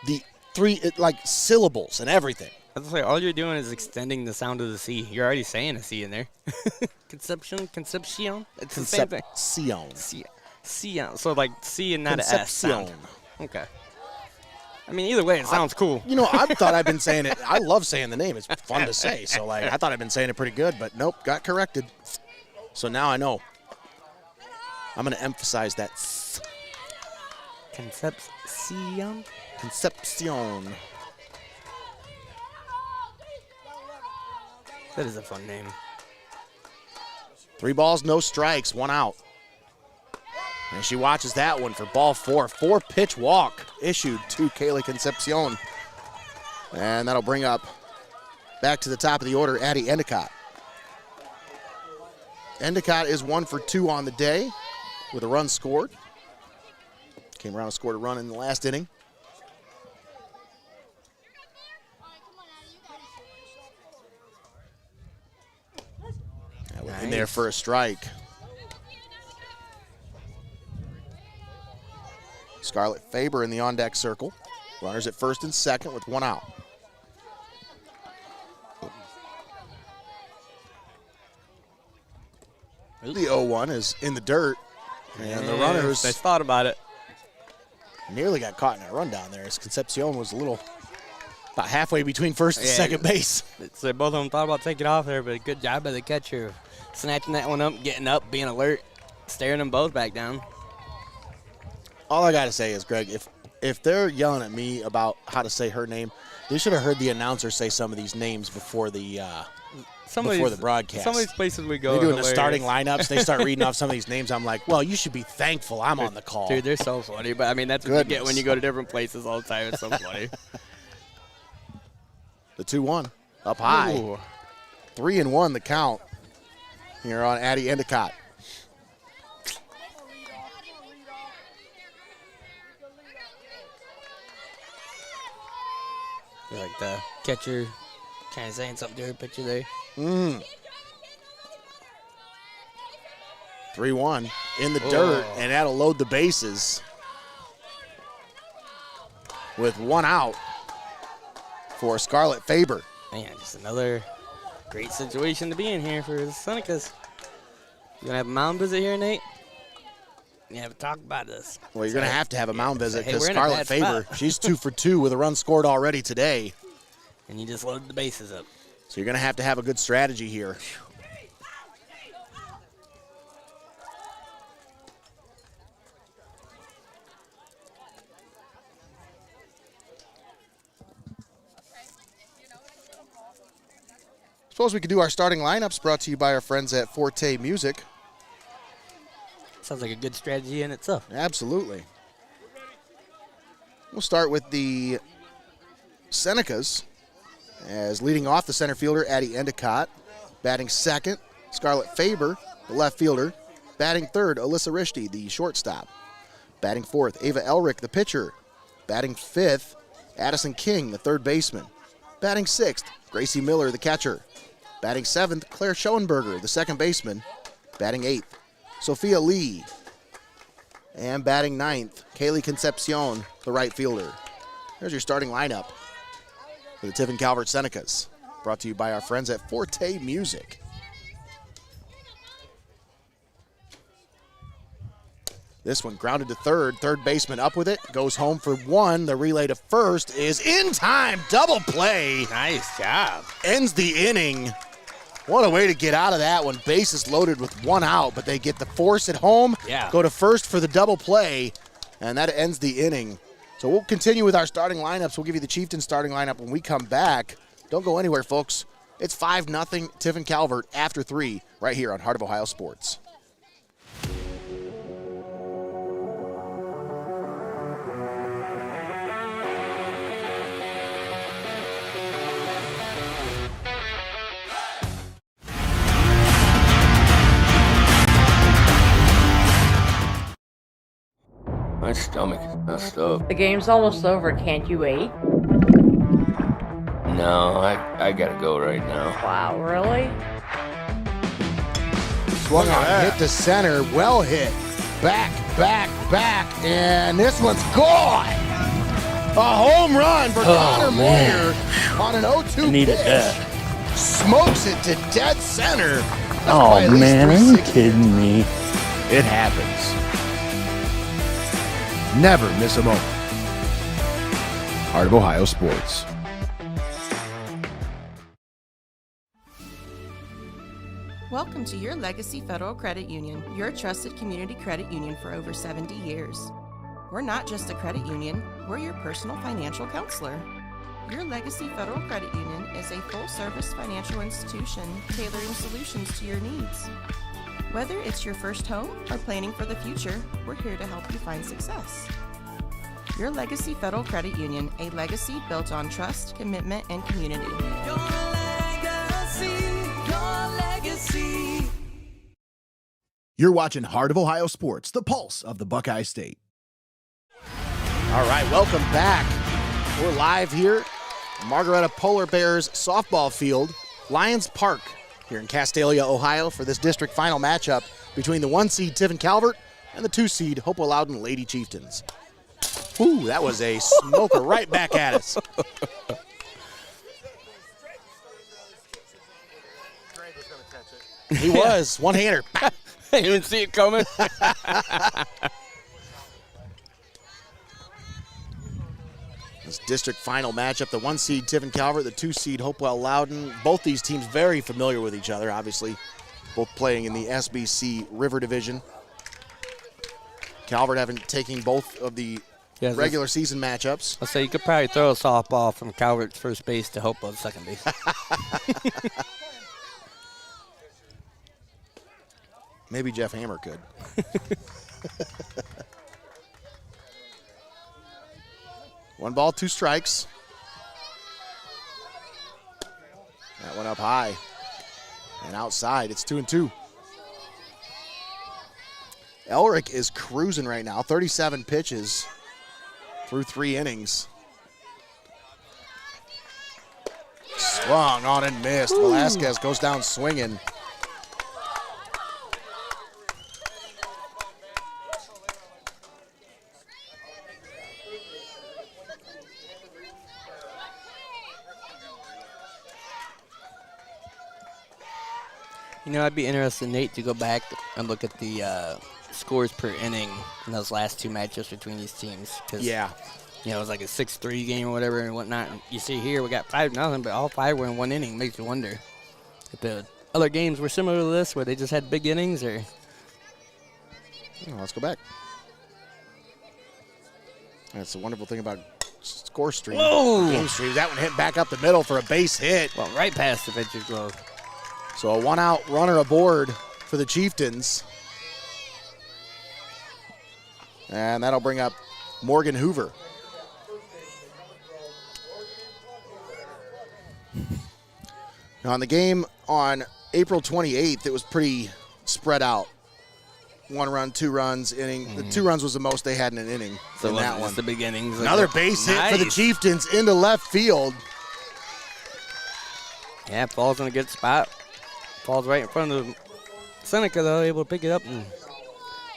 the three syllables and everything.
I was like, all you're doing is extending the sound of the C. You're already saying a C in there. Concepcion. It's the same thing. Concepcion. So like C and not an S sound. Okay. Either way, it sounds cool.
I thought I've been saying it. I love saying the name. It's fun to say. So, I thought I've been saying it pretty good, but nope, got corrected. So now I know. I'm going to emphasize that.
Concepcion?
Concepcion.
That is a fun name.
3 balls, no strikes, 1 out. And she watches that one for ball 4. 4-pitch walk issued to Kaylee Concepcion. And that'll bring up back to the top of the order, Addie Endicott. Endicott is 1 for 2 on the day with a run scored. Came around and scored a run in the last inning. Nice. In there for a strike. Scarlett Faber in the on-deck circle. Runners at first and second with 1 out. The 0-1 is in the dirt. And the runners...
They thought about it.
Nearly got caught in a run down there as Concepcion was about halfway between first and second base.
So both of them thought about taking off there, but good job by the catcher. Snatching that one up, getting up, being alert, staring them both back down.
All I got to say is, Greg, if they're yelling at me about how to say her name, they should have heard the announcer say some of these names before the broadcast.
Some of these places we go,
they doing the starting lineups. They start reading off some of these names. I'm like, well, you should be thankful I'm on the call.
Dude, they're so funny. But, that's what you get when you go to different places all the time. It's so funny.
The 2-1 up high.
Ooh.
3-1 the count here on Addie Endicott.
Like the catcher kind of saying something to her picture there.
3-1 in the dirt, and that'll load the bases with 1 out. for Scarlett Faber.
Man, just another great situation to be in here for the Senecas. You gonna have a mound visit here, Nate? You have to talk about this.
Well, you're going to have a mound visit
Hey,
because
we're in a
Scarlett
bad
Faber,
spot.
she's 2 for 2 with a run scored already today.
And you just loaded the bases up.
So you're going to have a good strategy here. Suppose we could do our starting lineups, brought to you by our friends at Forte Music.
Sounds like a good strategy in itself.
Absolutely. We'll start with the Senecas, as leading off the center fielder, Addie Endicott. Batting second, Scarlett Faber, the left fielder. Batting third, Alyssa Rishti, the shortstop. Batting fourth, Ava Elrick, the pitcher. Batting fifth, Addison King, the third baseman. Batting sixth, Gracie Miller, the catcher. Batting seventh, Claire Schoenberger, the second baseman. Batting eighth, Sophia Lee. And batting ninth, Kaylee Concepcion, the right fielder. There's your starting lineup for the Tiffin Calvert Senecas. Brought to you by our friends at Forte Music. This one grounded to third. Third baseman up with it. Goes home for one. The relay to first is in time. Double play.
Nice job.
Ends the inning. What a way to get out of that one. Bases loaded with one out, but they get the force at home.
Yeah.
Go to first for the double play, and that ends the inning. So we'll continue with our starting lineups. We'll give you the Chieftains starting lineup when we come back. Don't go anywhere, folks. It's 5-0 Tiffin Calvert after 3 right here on Heart of Ohio Sports.
My stomach is messed up.
The game's almost over. Can't you wait?
No, I gotta go right now.
Wow, really?
Swung on, hit to center, well hit. Back, and this one's gone. A home run for Connor Moyer on an 0-2
Needed
pitch.
that.
Smokes it to dead center. That's
Oh
probably at least
man, are you
360.
kidding me?
It happens. Never miss a moment. Heart of Ohio Sports.
Welcome to your Legacy Federal Credit Union, your trusted community credit union for over 70 years. We're not just a credit union, we're your personal financial counselor. Your Legacy Federal Credit Union is a full-service financial institution tailoring solutions to your needs. Whether it's your first home or planning for the future, we're here to help you find success. Your Legacy Federal Credit Union, a legacy built on trust, commitment, and community.
Your legacy.
You're watching Heart of Ohio Sports, the pulse of the Buckeye State.
All right, welcome back. We're live here at Margaretta Polar Bears softball field, Lions Park, here in Castalia, Ohio, for this district final matchup between the 1-seed Tiffin Calvert and the 2-seed Hopewell-Loudon Lady Chieftains. Ooh, that was a smoker right back at us. He was. One-hander.
I didn't even see it coming.
This district final matchup, the 1-seed Tiffin Calvert, the 2-seed Hopewell-Loudon. Both these teams very familiar with each other, obviously. Both playing in the SBC River Division. Calvert having taken both of the regular season matchups.
I'll say you could probably throw a softball from Calvert's first base to Hopewell's second base.
Maybe Jeff Hammer could. One ball, two strikes. That went up high and outside. It's 2-2. Elrick is cruising right now. 37 pitches through 3 innings. Swung on and missed. Ooh. Velasquez goes down swinging.
I'd be interested, Nate, to go back and look at the scores per inning in those last two matchups between these teams.
Yeah.
It was like a 6-3 game or whatever and whatnot. And you see here we got 5-0, but all 5 were in one inning. Makes you wonder if the other games were similar to this, where they just had big innings, or.
Oh, let's go back. That's the wonderful thing about score stream.
Whoa!
Game stream. That one hit back up the middle for a base hit.
Well, right past the pitcher's glove.
So a 1-out runner aboard for the Chieftains. And that'll bring up Morgan Hoover. Now, in the game on April 28th, it was pretty spread out. 1 run, 2 runs, inning. The 2 runs was the most they had in an inning
So
in that
just
one.
the beginnings.
Another base hit for the
Nice.
Chieftains into left field.
Yeah, Paul's in a good spot. Paul's right in front of Seneca, though, able to pick it up and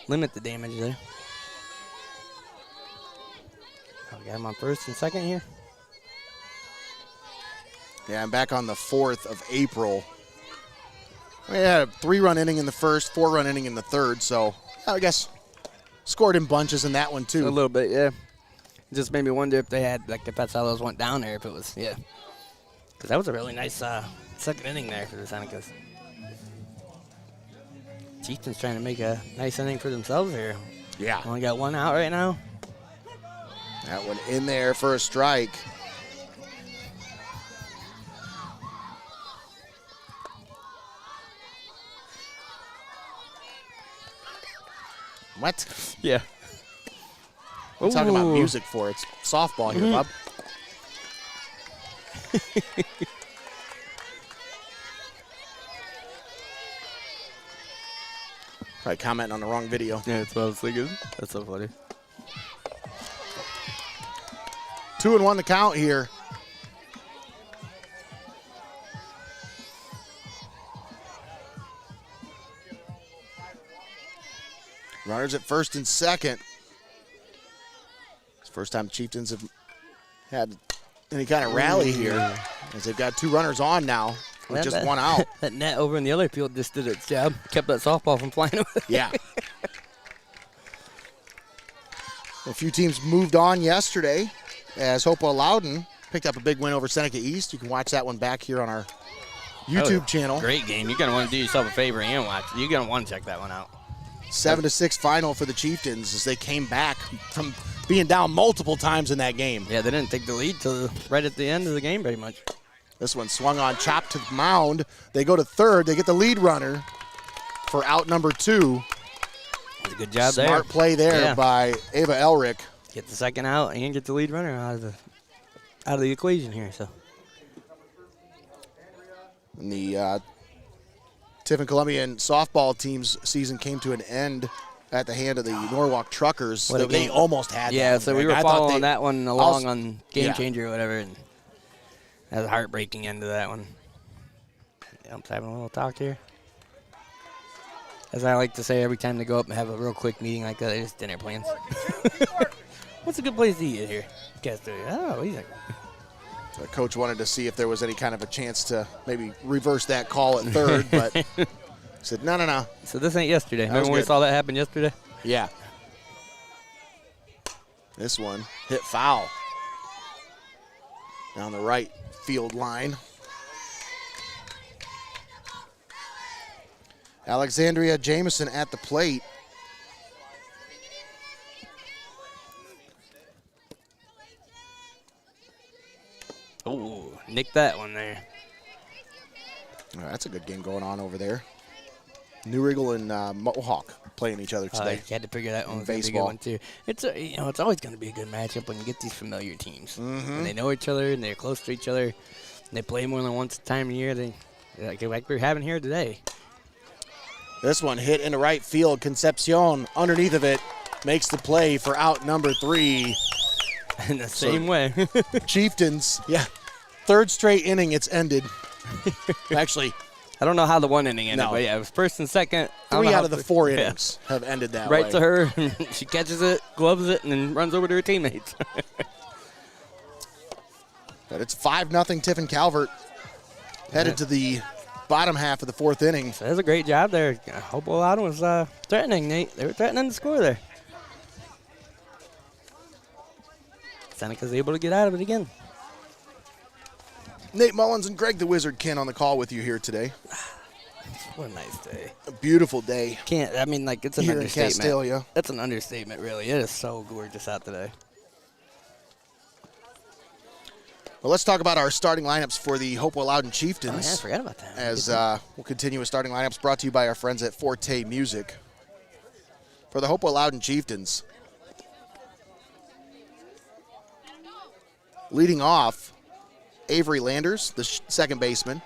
limit the damage there. We got him on first and second here.
Yeah, I'm back on the 4th of April. We had a 3-run inning in the first, 4-run inning in the third, so I guess scored in bunches in that one
A
too.
little bit, yeah. Just made me wonder if they had, like, if that's how those went down there, if it was, yeah. Because that was a really nice second inning there for the Senecas. Chieftains trying to make a nice inning for themselves here.
Yeah,
Only got 1 out right now.
that one in there for a strike. What?
Yeah.
We're talking about
Ooh.
music for it. It's softball here, bub. Probably commenting on the wrong video.
Yeah, that's what I was thinking. That's so funny.
2-1 the count here. Runners at first and second. It's the first time the Chieftains have had any kind of rally here, as they've got 2 runners on now with just 1 out.
That net over in the other field just did its job. Kept that softball from flying away.
Yeah. A few teams moved on yesterday as Hopewell-Loudon picked up a big win over Seneca East. You can watch that one back here on our YouTube channel.
Great game. You're going to want to do yourself a favor and watch. You're going to want to check that one out.
7-6 final for the Chieftains as they came back from being down multiple times in that game.
Yeah, they didn't take the lead till right at the end of the game pretty much.
This one swung on, chopped to the mound. They go to third. They get the lead runner for out number 2.
That's a good job there.
Smart play there
Yeah.
by Ava Elric.
Get the second out and get the lead runner out of the equation here. So
And the Tiffin Columbian softball team's season came to an end at the hand of the Norwalk Truckers.
What a
They
game.
almost had
yeah,
that.
so we were
I thought
following that one along
was-
on Game
yeah.
Changer or whatever, and that was a heartbreaking end to that one. Yeah, I'm just having a little talk here. As I like to say every time they go up and have a real quick meeting like that, they just dinner plans. What's a good place to eat here? Castalia. Oh, he's like,
The coach wanted to see if there was any kind of a chance to maybe reverse that call at third, but he said, no.
so this ain't yesterday.
was
Remember when we
good.
saw that happen yesterday?
Yeah. This one hit foul down the right field line. Alexandria Jameson at the plate.
Oh, nicked that one there.
Oh, that's a good game going on over there. New Regal and Mohawk playing each other today.
You had to figure that one
In
was gonna be a good
baseball.
one too. It's it's always going to be a good matchup when you get these familiar teams. And they know each other and they're close to each other. And they play more than once a time a year. They like we're having here today.
This one hit into right field. Concepcion underneath of it makes the play for out number 3.
In the same way.
Chieftains, yeah. Third straight inning, it's ended. Actually,
I don't know how the one inning ended,
No.
but yeah, it was first and second. I don't
3
know how
out of the 4 innings have ended that
Right
way.
to her. She catches it, gloves it, and then runs over to her teammates.
But it's 5-0 Tiffin Calvert. Headed to the bottom half of the fourth inning.
That was a great job there. Hopewell-Loudon was threatening, Nate. They were threatening to score there. Seneca's able to get out of it again.
Nate Mullins and Greg the Wizard Kinn on the call with you here today.
What a nice day.
A beautiful day.
It's an
Here in
understatement.
Castalia.
That's an understatement, really. It is so gorgeous out today.
Well, let's talk about our starting lineups for the Hopewell-Loudon
Oh,
Chieftains.
yeah, I forgot about that.
As we'll continue with starting lineups brought to you by our friends at FORTE Music. For the Hopewell-Loudon Chieftains, leading off, Avery Landers, the second baseman.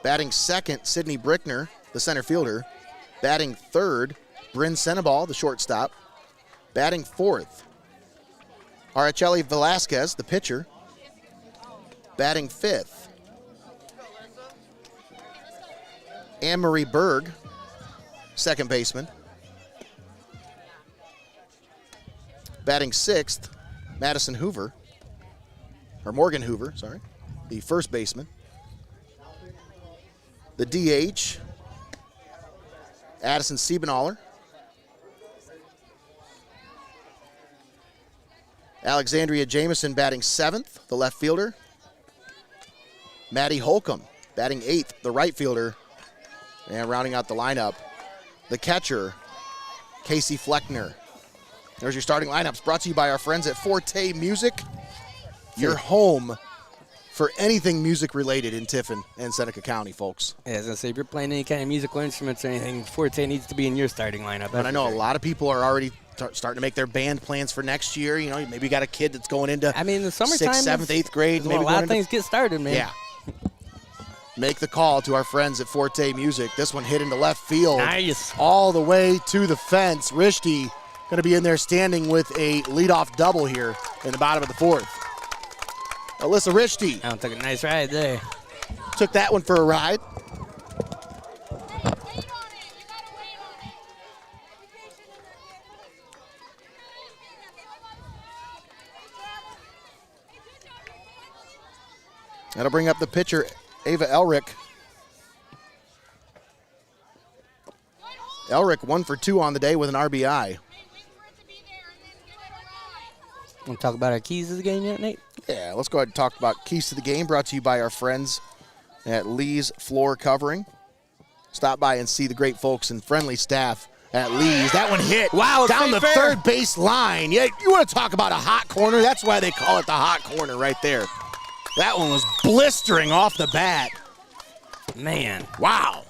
Batting second, Sidney Brickner, the center fielder. Batting third, Bryn Senebal, the shortstop. Batting fourth, Araceli Velasquez, the pitcher. Batting fifth, Anne-Marie Berg, second baseman. Batting sixth, Madison Hoover, or Morgan Hoover, sorry, the first baseman. The DH, Addison Siebenaller. Alexandria Jameson batting seventh, the left fielder. Maddie Holcomb batting eighth, the right fielder. And rounding out the lineup, the catcher, Casey Fleckner. There's your starting lineups brought to you by our friends at FORTE Music. Your home for anything music related in Tiffin and Seneca County, folks.
Yeah, I was going to say, if you're playing any kind of musical instruments or anything, Forte needs to be in your starting lineup.
And I know a lot of people are already starting to make their band plans for next year. You know, maybe you got a kid that's going into
the summertime
6th, 7th, 8th grade.
is
Maybe
when a lot of things get started, man.
Yeah. Make the call to our friends at FORTE Music. This one hit into left field.
Nice.
All the way to the fence. Rishti going to be in there standing with a leadoff double here in the bottom of the fourth. Alyssa Rishti
Took a nice ride there.
took that one for a ride. That'll bring up the pitcher, Ava Elric. Elric 1 for 2 on the day with an RBI.
Want to talk about our keys to the game yet, Nate?
Yeah, let's go ahead and talk about keys to the game, brought to you by our friends at Lee's Floor Covering. Stop by and see the great folks and friendly staff at Lee's. That one hit down the third base line. Yeah, you want to talk about a hot corner? That's why they call it the hot corner right there. That one was blistering off the bat.
Man.
Wow.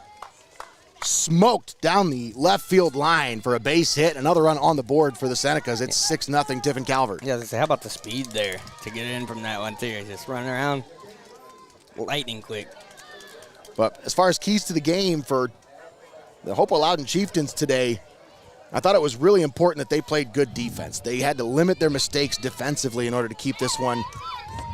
Smoked down the left field line for a base hit. Another run on the board for the Senecas. It's 6-0 Tiffin Calvert.
Yeah, I was gonna say, how about the speed there to get in from that one, too? Just running around lightning quick.
But as far as keys to the game for the Hopewell-Loudon Chieftains today, I thought it was really important that they played good defense. They had to limit their mistakes defensively in order to keep this one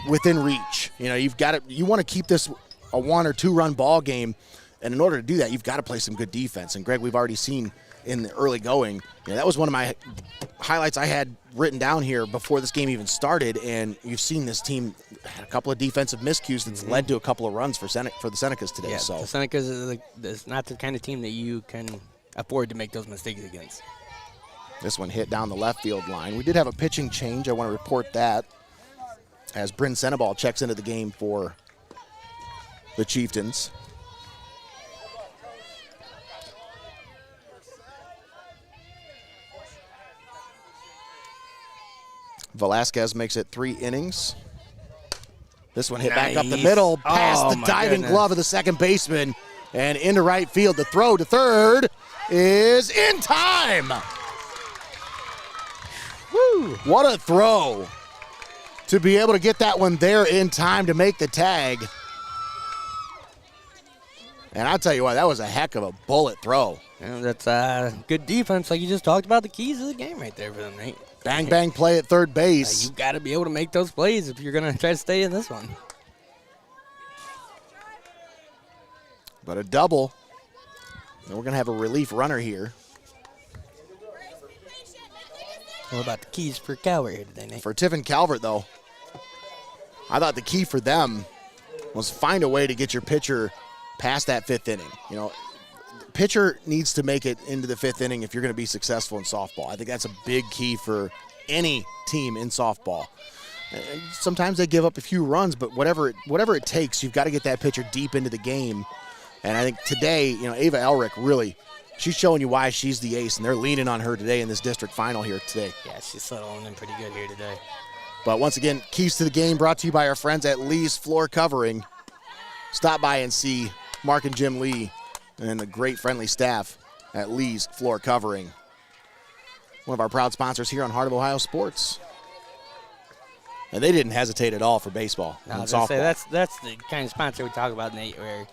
within reach. You know, you want to keep this a 1 or 2 run ball game, and in order to do that, you've got to play some good defense. And Greg, we've already seen in the early going, that was one of my highlights I had written down here before this game even started. And you've seen this team had a couple of defensive miscues that's led to a couple of runs for the Senecas today.
Yeah,
so
the Senecas is not the kind of team that you can afford to make those mistakes against.
This one hit down the left field line. We did have a pitching change. I want to report that as Bryn Senebal checks into the game for the Chieftains. Velasquez makes it 3 innings. This one hit back up the middle, past the diving glove of the second baseman, and into right field. The throw to third is in time. Woo! What a throw to be able to get that one there in time to make the tag. And I'll tell you what, that was a heck of a bullet throw.
And that's good defense, like you just talked about, the keys of the game right there for them, Nate.
Bang, bang play at third base.
You've got to be able to make those plays if you're going to try to stay in this one.
But a double. And we're going to have a relief runner here.
What about the keys for Calvert here today, Nate?
For Tiffin Calvert, though, I thought the key for them was find a way to get your pitcher past that 5th inning. You know, pitcher needs to make it into the 5th inning if you're going to be successful in softball. I think that's a big key for any team in softball. And sometimes they give up a few runs, but whatever it takes, you've got to get that pitcher deep into the game. And I think today, you know, Ava Elric really, she's showing you why she's the ace, and they're leaning on her today in this district final here today.
Yeah, she's settling in pretty good here today.
But once again, keys to the game brought to you by our friends at Lee's Floor Covering. Stop by and see Mark and Jim Lee and the great friendly staff at Lee's Floor Covering. One of our proud sponsors here on Heart of Ohio Sports. And they didn't hesitate at all for baseball and softball.
That's the kind of sponsor we talk about, Nate, where,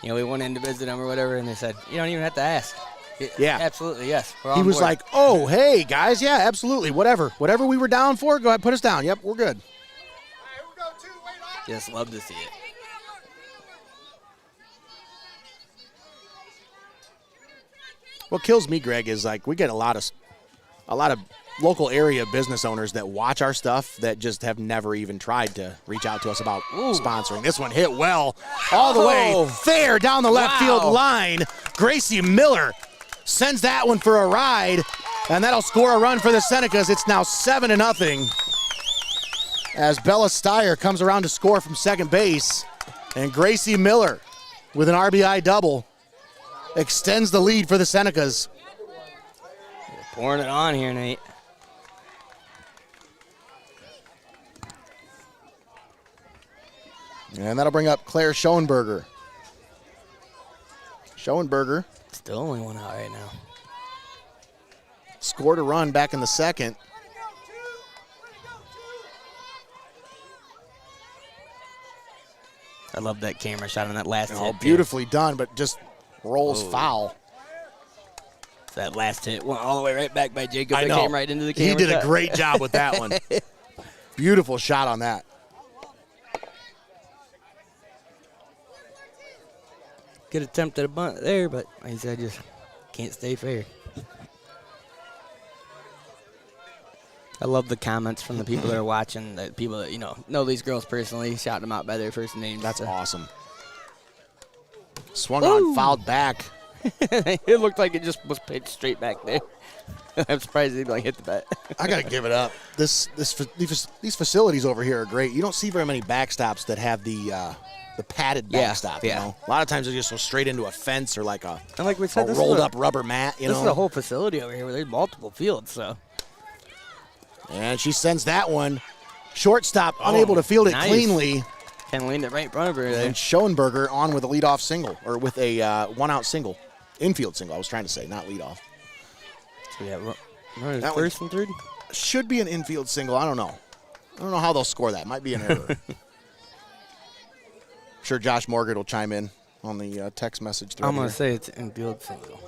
you know, we went in to visit them or whatever, and they said, you don't even have to ask.
Yeah.
Absolutely, yes. We're all
He
on
was
board.
like, oh, hey, guys, yeah, absolutely, whatever. Whatever we were down for, go ahead, put us down. Yep, we're good.
Just love to see it.
What kills me, Greg, is like we get a lot of local area business owners that watch our stuff that just have never even tried to reach out to us about sponsoring. This one hit well all the way there down the left field line. Gracie Miller sends that one for a ride, and that'll score a run for the Senecas. It's now 7-0 as Bella Steyer comes around to score from second base, and Gracie Miller with an RBI double extends the lead for the Senecas.
Pouring it on here, Nate.
And that'll bring up Claire Schoenberger. Schoenberger
Still only one out right now.
scored a run back in the second.
I love that camera shot on that last hit.
Oh,
too.
beautifully done, but just rolls foul.
That last hit went all the way right back by Jacob.
I
It
know.
came right into the camera.
He did a
shot.
great job with that one. Beautiful shot on that.
Good attempt at a bunt there, but like I said, just can't stay fair. I love the comments from the people that are watching, that people that, you know these girls personally, shouting them out by their first names.
That's awesome. Swung on, fouled back.
It looked like it just was pitched straight back there. I'm surprised they like hit the bat.
I gotta give it up. These facilities over here are great. You don't see very many backstops that have the padded backstop. You know, a lot of times they just go straight into a fence or like a
And like we said, this
rolled
is
up rubber mat.
This is a whole facility over here where there's multiple fields. So.
And she sends that one. Shortstop unable to field it
nice.
cleanly.
Kind of leaned it right in front of her there.
And Schoenberger on with a leadoff single, or with a one-out single. Infield single, I was trying to say, not leadoff.
So yeah,
That
first and third?
Should be an infield single. I don't know. I don't know how they'll score that. Might be an error. I'm sure Josh Morgan will chime in on the text message thread.
I'm going to
here.
say it's infield single.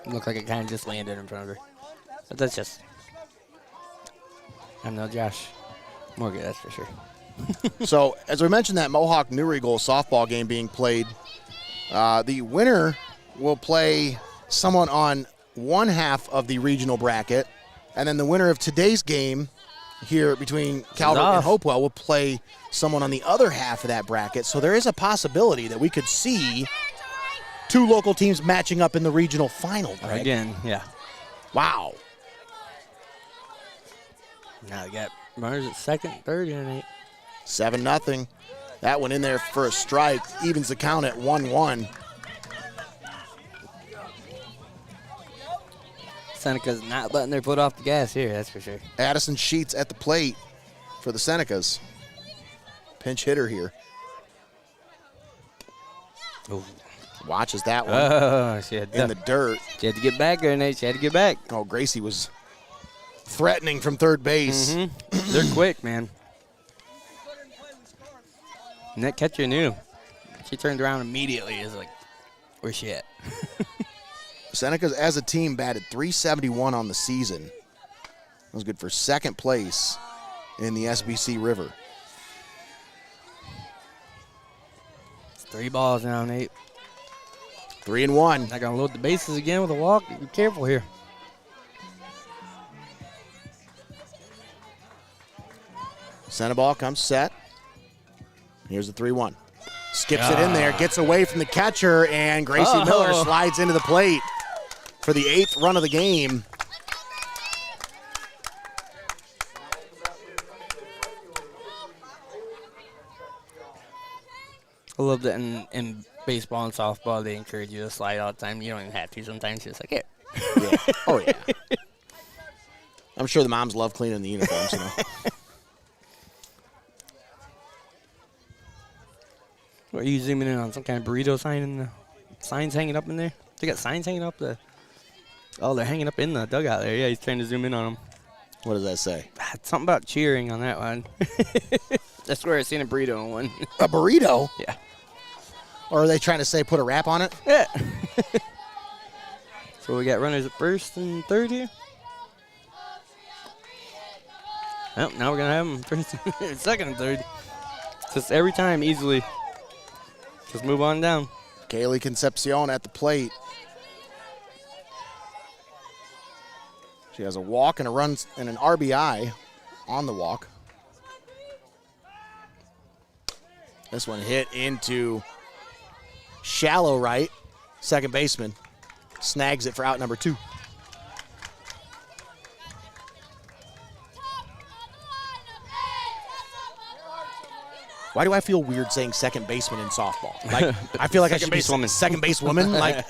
It looked like it kind of just landed in front of her. But that's just... I know Josh Morgan, that's for sure.
So, as we mentioned, that Mohawk New Eagle softball game being played, the winner will play someone on one half of the regional bracket, and then the winner of today's game here between Calvert and Hopewell will play someone on the other half of that bracket. So there is a possibility that we could see two local teams matching up in the regional final. Greg.
Again, yeah.
Wow.
Now we got runners at second, third, and 8.
7-0. That one in there for a strike. Evens the count at 1-1.
Seneca's not letting their foot off the gas here, that's for sure.
Addison Sheets at the plate for the Senecas. Pinch hitter here.
Ooh.
Watches that one in the dirt.
She had to get back there, Nate. She had to get back.
Oh, Gracie was threatening from third base.
Mm-hmm. They're quick, man. And that catcher knew. She turned around immediately. Is like, where's she at?
Senecas as a team batted .371 on the season. That was good for second place in the SBC River.
It's 3 balls now, Nate.
3-1.
Not gonna load the bases again with a walk. Be careful here.
Center ball comes set. Here's the 3-1. Skips it in there, gets away from the catcher, and Gracie Miller slides into the plate for the 8th run of the game.
I love that in baseball and softball, they encourage you to slide all the time. You don't even have to sometimes. You're just like, here.
Yeah. Oh, yeah. I'm sure the moms love cleaning the uniforms, you know.
Are you zooming in on some kind of burrito sign and the signs hanging up in there? They got signs hanging up they're hanging up in the dugout there. Yeah, he's trying to zoom in on them.
What does that say?
Something about cheering on that one. I swear I seen a burrito on one.
A burrito?
Yeah.
Or are they trying to say put a wrap on it?
Yeah. So we got runners at first and third here. Well, now we're going to have them first, second and third. Just every time easily. Just move on down.
Kaylee Concepcion at the plate. She has a walk and a run and an RBI on the walk. This one hit into shallow right. Second baseman snags it for out number 2. Why do I feel weird saying second baseman in softball? Like, I feel like I should be second base woman. Like,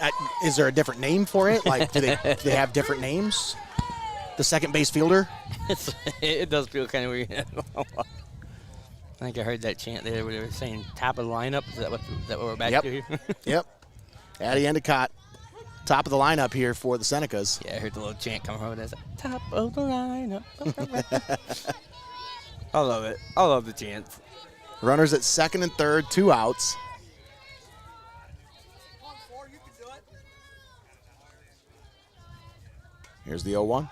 is there a different name for it? Like, do they have different names? The second base fielder?
It does feel kind of weird. I think I heard that chant there where they were saying top of the lineup. Is that what we're back to here?
Yep. Addie Endicott, top of the lineup here for the Senecas.
Yeah, I heard the little chant coming over there. Top of the lineup. I love it. I love the chants.
Runners at second and third, 2 outs. Here's the 0-1.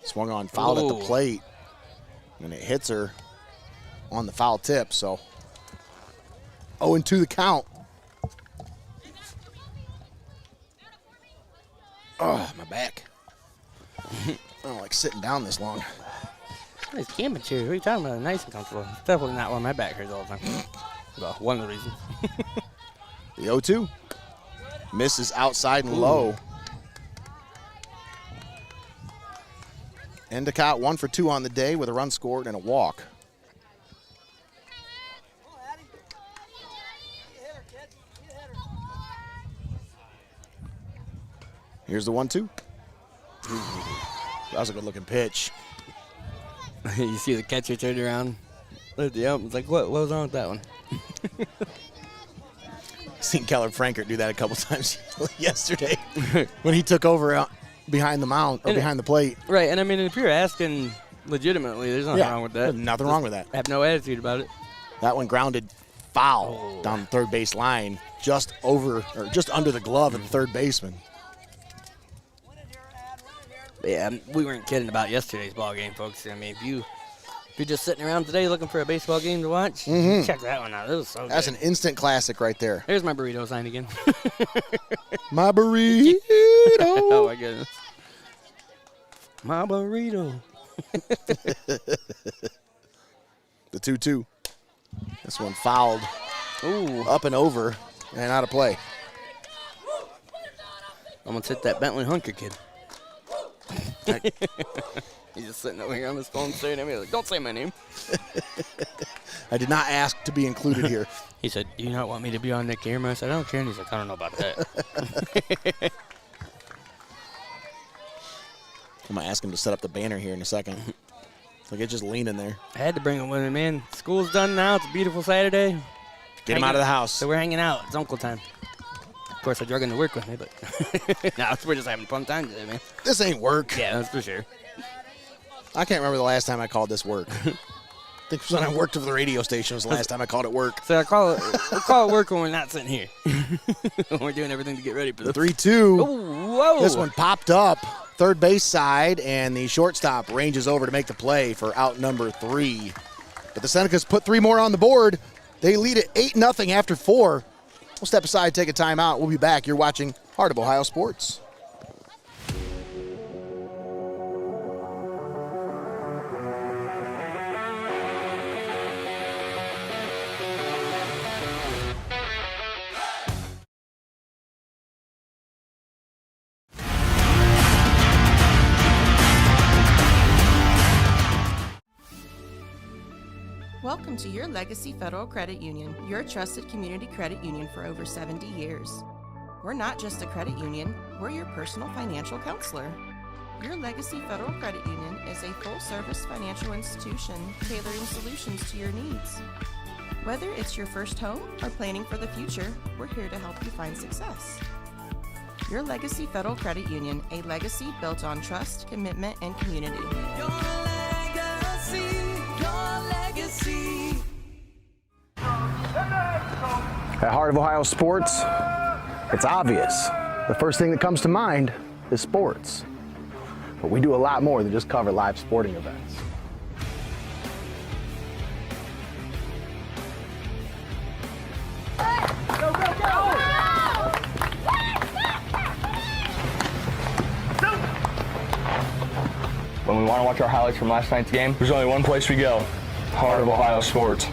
Swung on, fouled at the plate. And it hits her on the foul tip, so 0-2 the count. Oh, my back. I don't like sitting down this long.
It's camping chairs. What are you talking about? Nice and comfortable. It's definitely not why my back hurts all the time. Well, one of the reasons.
The 0-2. Misses outside and low. Endicott 1 for 2 on the day with a run scored and a walk. Here's the 1-2. That was a good looking pitch.
You see the catcher turned around. Looked the ump. It's like, what was wrong with that one?
Seen Keller Frankert do that a couple times yesterday when he took over behind the mound or behind the plate.
Right, and I mean, if you're asking legitimately, there's nothing wrong with that.
Nothing wrong with that.
Have no attitude about it.
That one grounded foul down the third base line, just over or just under the glove of the third baseman.
Yeah, we weren't kidding about yesterday's ball game, folks. I mean, if you're just sitting around today looking for a baseball game to watch, check that one out. It was so good.
That's an instant classic right there.
There's my burrito sign again.
My burrito.
Oh, my goodness. My burrito.
The 2-2. This one fouled.
Ooh.
Up and over and out of play.
Almost hit that Bentley Hunker kid. He's just sitting over here on his phone staring at me like, don't say my name.
I did not ask to be included here.
He said, do you not want me to be on the camera? I said, I don't care. And he's like, I don't know about that.
I'm going to ask him to set up the banner here in a second. Like it's just leaning there.
I had to bring him with me, man. School's done now. It's a beautiful Saturday.
Get him out of the house.
So we're hanging out. It's uncle time. Of course, I drug him to work with me, but no, we're just having a fun time today, man.
This ain't work.
Yeah, that's for sure.
I can't remember the last time I called this work. I think it was when I worked for the radio station was the last time I called it work.
So we'll call it work when we're not sitting here. When we're doing everything to get ready for
The
this.
3-2.
Whoa.
This one popped up third base side, and the shortstop ranges over to make the play for out number 3. But the Senecas put 3 more on the board. They lead it 8-0 after 4. We'll step aside, take a timeout. We'll be back. You're watching Heart of Ohio Sports.
Welcome to your Legacy Federal Credit Union, your trusted community credit union for over 70 years. We're not just a credit union, we're your personal financial counselor. Your Legacy Federal Credit Union is a full-service financial institution tailoring solutions to your needs. Whether it's your first home or planning for the future, we're here to help you find success. Your Legacy Federal Credit Union, a legacy built on trust, commitment, and community.
Your legacy, your legacy.
At Heart of Ohio Sports, it's obvious. The first thing that comes to mind is sports. But we do a lot more than just cover live sporting events.
When we want to watch our highlights from last night's game, there's only one place we go: Heart of Ohio Sports.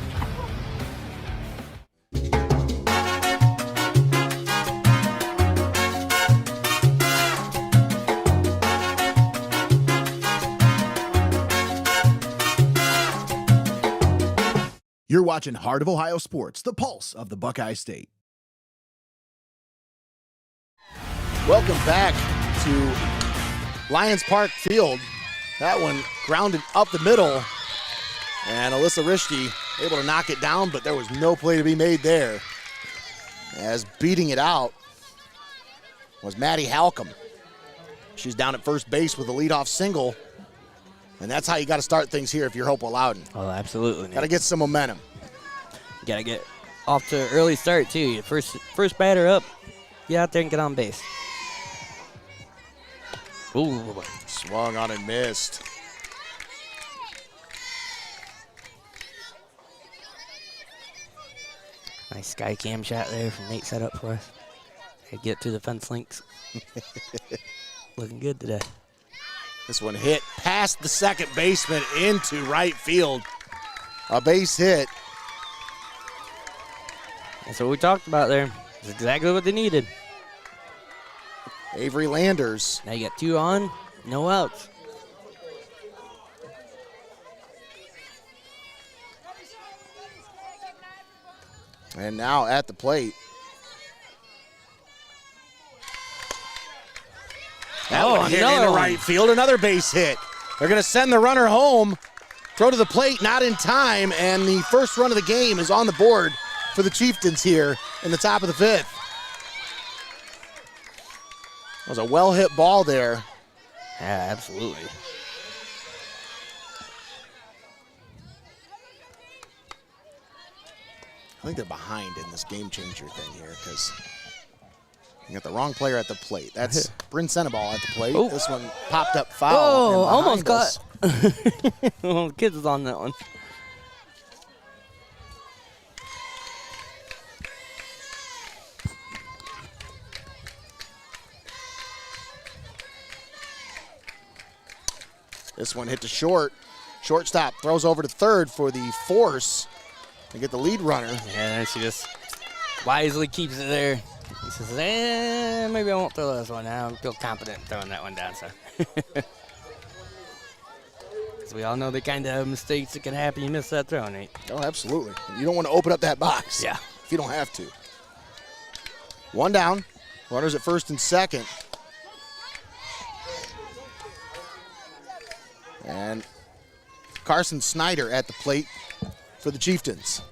You're watching Heart of Ohio Sports, the pulse of the Buckeye State.
Welcome back to Lions Park Field. That one grounded up the middle, and Alyssa Rishti able to knock it down, but there was no play to be made there. As beating it out was Maddie Halcomb. She's down at first base with a leadoff single, and that's how you got to start things here if you're Hopewell-Loudon.
Oh, absolutely.
Got to get some momentum.
You got to get off to an early start, too. First batter up, get out there and get on base. Ooh.
Swung on and missed.
Nice sky cam shot there from Nate set up for us. Had to get to the fence links. Looking good today.
This one hit past the second baseman into right field. A base hit.
That's what we talked about there. That's exactly what they needed.
Avery Landers.
Now you got 2 on, no outs.
And now at the plate. That one hit into right field, another base hit. They're going to send the runner home. Throw to the plate, not in time, and the first run of the game is on the board for the Chieftains here in the top of the 5th. That was a well-hit ball there.
Yeah, absolutely.
I think they're behind in this game-changer thing here because you got the wrong player at the plate. That's Bryn Senebal at the plate.
Oh.
This one popped up foul.
Oh,
and
almost
behind
got.
us-
Well, the kids was on that one.
This one hit to short. Shortstop throws over to third for the force to get the lead runner.
Yeah, and she just wisely keeps it there. He says, maybe I won't throw this one now. I feel confident throwing that one down. So, we all know the kind of mistakes that can happen. You miss that throw, Nate.
Oh, absolutely. You don't want to open up that box.
Yeah.
If you don't have to. One down. Runners at first and second. And Carson Snyder at the plate for the Chieftains.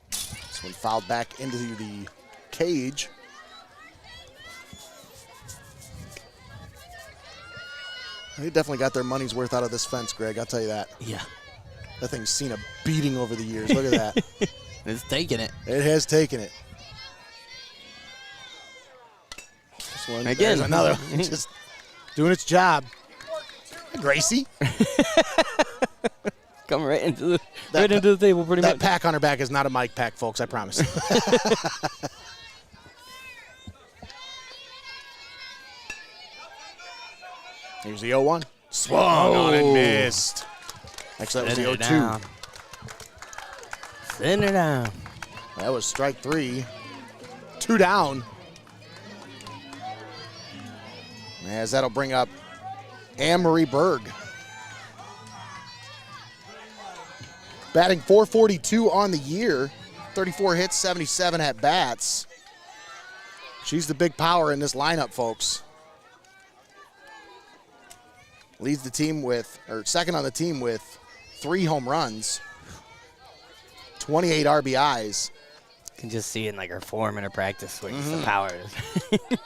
This one fouled back into the cage. They definitely got their money's worth out of this fence, Greg. I'll tell you that.
Yeah.
That thing's seen a beating over the years. Look at that.
It's taking it.
It has taken it. This one,
Again.
there's another one, just doing its job. Gracie.
Come right into the table pretty
That
much.
pack on her back is not a mic pack, folks, I promise. Here's the 0-1. Swung on and missed. Actually, that was the 0-2.
Send her down.
That was strike 3. 2 down. As that'll bring up Anne-Marie Berg. Batting .442 on the year, 34 hits, 77 at bats. She's the big power in this lineup, folks. Leads the team with, or second on the team with 3 home runs, 28 RBIs.
You can just see in like her form and her practice what the power is.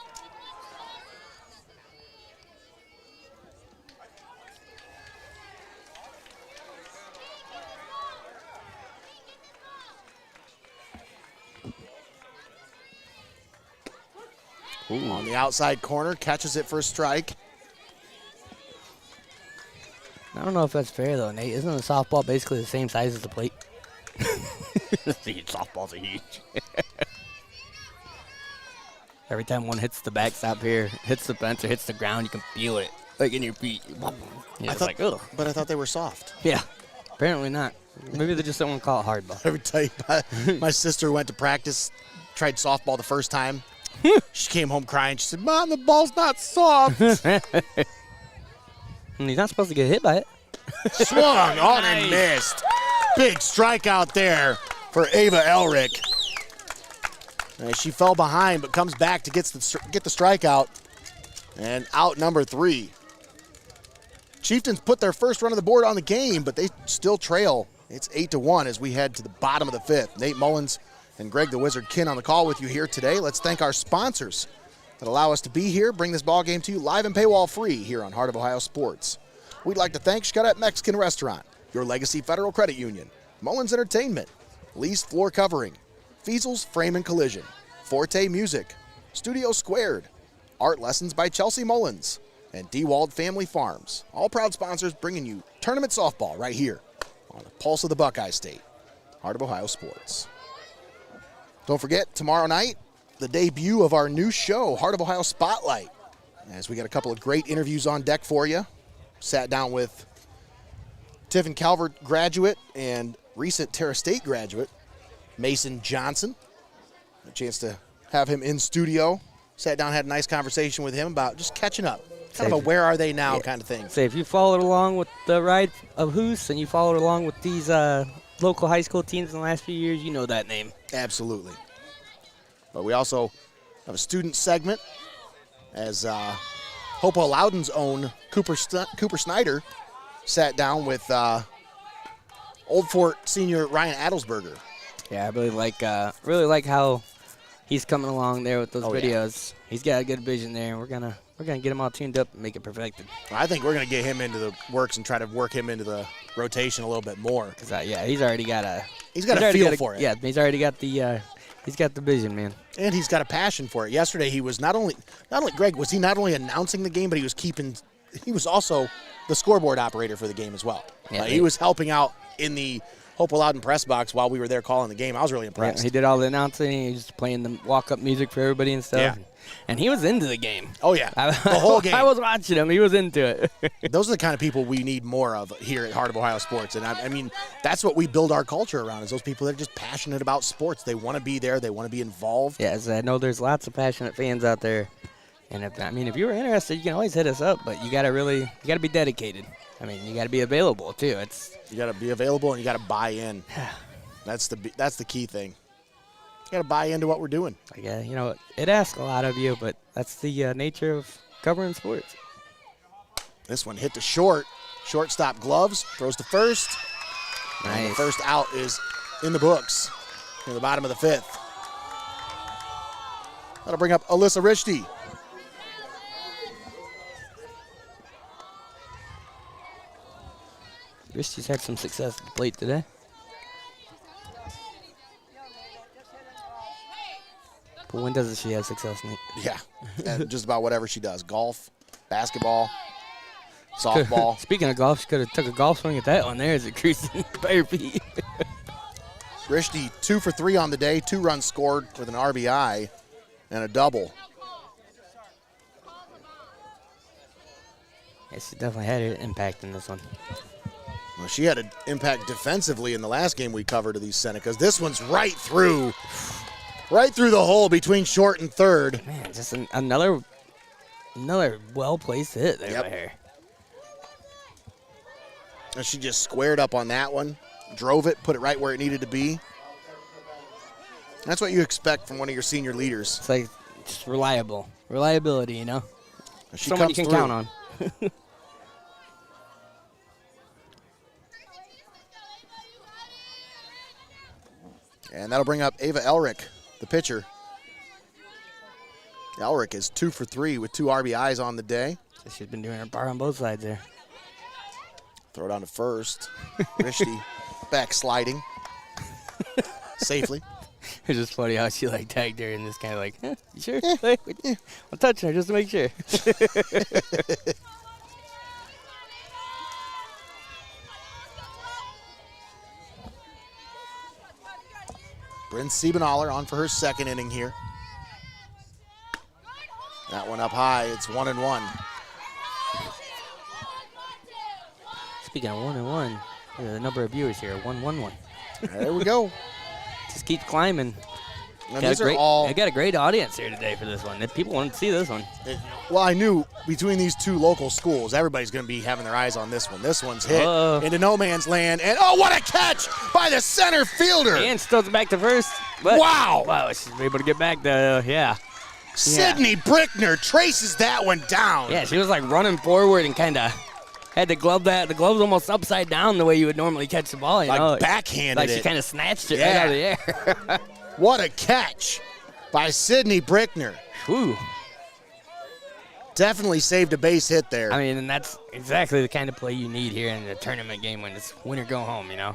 On the outside corner, catches it for a strike.
I don't know if that's fair though, Nate. Isn't the softball basically the same size as the plate? Softballs are huge. Every time one hits the backstop here, hits the fence or hits the ground, you can feel it, like in your feet. Yeah, it's like, ugh.
But I thought they were soft.
Yeah, apparently not. Maybe they just don't want to call it hardball.
I would tell you, my sister went to practice, tried softball the first time. She came home crying. She said, "Mom, the ball's not soft."
And he's not supposed to get hit by it.
Swung on and missed. Big strikeout there for Ava Elrick. She fell behind, but comes back to get the strikeout. And out number 3. Chieftains put their first run of the board on the game, but they still trail. It's 8-1 as we head to the bottom of the 5th. Nate Mullins and Greg the Wizard Kinn on the call with you here today. Let's thank our sponsors that allow us to be here, bring this ball game to you live and paywall free here on Heart of Ohio Sports. We'd like to thank XCARET Mexican Restaurant, Your Legacy Federal Credit Union, Mullins Entertainment, Lee's Floor Covering, FEASEL'S Frame and Collision, Forte Music, Studio Squared, Art Lessons by Chelsea Mullins, and DEWALD Family Farms. All proud sponsors bringing you tournament softball right here on the pulse of the Buckeye State, Heart of Ohio Sports. Don't forget, tomorrow night, the debut of our new show, Heart of Ohio Spotlight, as we got a couple of great interviews on deck for you. Sat down with Tiffin Calvert graduate and recent Terra State graduate, Mason Johnson. A chance to have him in studio. Sat down, had a nice conversation with him about just catching up. Kind of a where are they now kind of thing.
Say, if you followed along with the ride of Hoos and you followed along with these local high school teams in the last few years, you know that name.
Absolutely. But we also have a student segment as Hopewell-Loudon's own Cooper Snyder sat down with Old Fort senior Ryan Adelsberger.
Yeah, I really like how he's coming along there with those videos. Yeah. He's got a good vision there, and we're gonna get him all tuned up and make it perfected.
I think we're gonna get him into the works and try to work him into the rotation a little bit more.
Cause he's already got a
feel for it.
Yeah, he's already got the he's got the vision, man.
And he's got a passion for it. Yesterday he was not only Greg was he not only announcing the game, but he was also the scoreboard operator for the game as well. Yeah, he was helping out in the Hopewell-Loudon press box while we were there calling the game. I was really impressed.
Yeah, he did all the announcing. He was playing the walk-up music for everybody and stuff.
Yeah.
And he was into the game.
Oh, yeah. The whole game.
I was watching him. He was into it.
Those are the kind of people we need more of here at Heart of Ohio Sports. And, I mean, that's what we build our culture around is those people that are just passionate about sports. They want to be there. They want to be involved.
Yes, I know there's lots of passionate fans out there. And, if you were interested, you can always hit us up. But you got to be dedicated. You got to be available, too.
You got to be available and you got to buy in. That's the key thing. You got to buy into what we're doing.
Yeah, it asks a lot of you, but that's the nature of covering sports.
This one hit to short. Shortstop gloves, throws to first.
Nice.
And the first out is in the books in the bottom of the 5th. That'll bring up Alyssa Richty.
Richty's had some success at the plate today. But when doesn't she have success, Nate?
Yeah, and just about whatever she does. Golf, basketball, softball.
Speaking of golf, she could have took a golf swing at that one there as it cruising by her feet.
Richty 2 for 3 on the day, 2 runs scored with an RBI and a double.
Yeah, she definitely had an impact in this one.
Well, she had an impact defensively in the last game we covered of these Senecas. This one's right through the hole between short and third.
Man, just another Another well-placed hit there
Yep.
by her.
And she just squared up on that one, drove it, put it right where it needed to be. That's what you expect from one of your senior leaders.
It's like just reliability, you know.
She
Someone you
comes
can
through.
count on.
And that'll bring up Ava Elric, the pitcher. Elric is 2 for 3 with 2 RBIs on the day.
So she's been doing her part on both sides there.
Throw it on to first. Rishti backsliding safely.
It's just funny how she like tagged her and just kind of like, you sure? Wait, I'll touch her just to make sure.
Bryn Siebenaller on for her second inning here. That one up high. It's 1-1.
Speaking of 1-1, the number of viewers here, 111.
There we go.
Just keep climbing.
And these are all.
I got a great audience here today for this one. People want to see this one.
Well, I knew between these two local schools, everybody's going to be having their eyes on this one. This one's hit into no man's land. And oh, what a catch by the center fielder.
And still back to first. But
Wow.
Wow, she's able to get back to, yeah.
Sydney Brickner traces that one down.
Yeah, she was like running forward and kind of had to glove that. The glove's almost upside down the way you would normally catch the ball. You know?
Like backhanded
Like
it.
she kind of snatched it right out of the air.
What a catch by Sydney Brickner.
Whew.
Definitely saved a base hit there.
I mean, and that's exactly the kind of play you need here in a tournament game when it's win or go home, you know?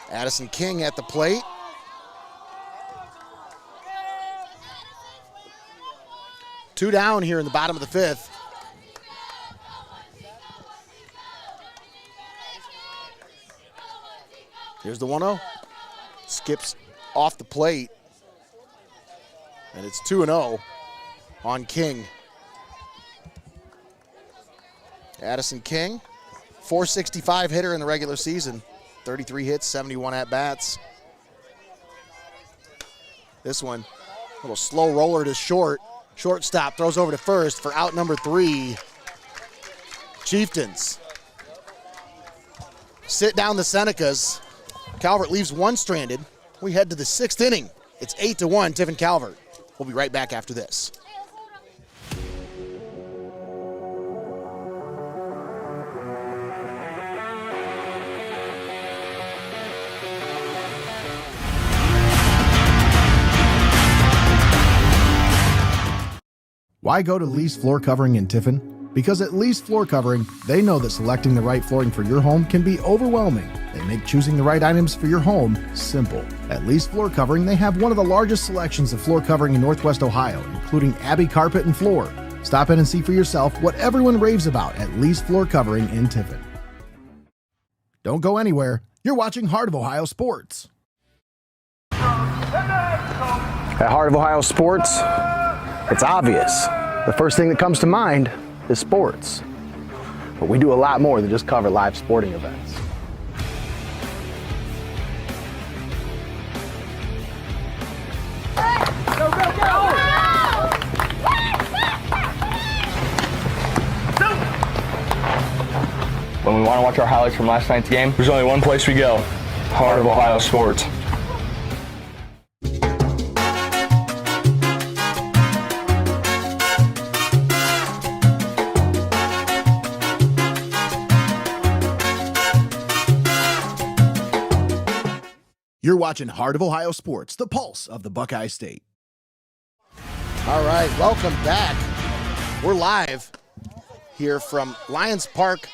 Addison King at the plate. Two down here in the bottom of the fifth. Here's the 1-0. Skips off the plate. And it's 2-0 on King. Addison King, 465 hitter in the regular season. 33 hits, 71 at-bats. This one, a little slow roller to short. Shortstop throws over to first for out number 3. Chieftains sit down the Senecas. Calvert leaves one stranded. We head to the 6th inning. It's 8-1, Tiffin Calvert. We'll be right back after this.
Why go to Lee's Floor Covering in Tiffin? Because at Lee's Floor Covering, they know that selecting the right flooring for your home can be overwhelming. They make choosing the right items for your home simple. At Lee's Floor Covering, they have one of the largest selections of floor covering in Northwest Ohio, including Abbey Carpet and Floor. Stop in and see for yourself what everyone raves about at Lee's Floor Covering in Tiffin. Don't go anywhere. You're watching Heart of Ohio Sports.
At Heart of Ohio Sports, it's obvious. The first thing that comes to mind is sports. But we do a lot more than just cover live sporting events.
Go, go, go!
When we want to watch our highlights from last night's game, there's only one place we go. Heart of Ohio Sports.
You're watching Heart of Ohio Sports, the pulse of the Buckeye State.
All right, welcome back. We're live here from Lions Park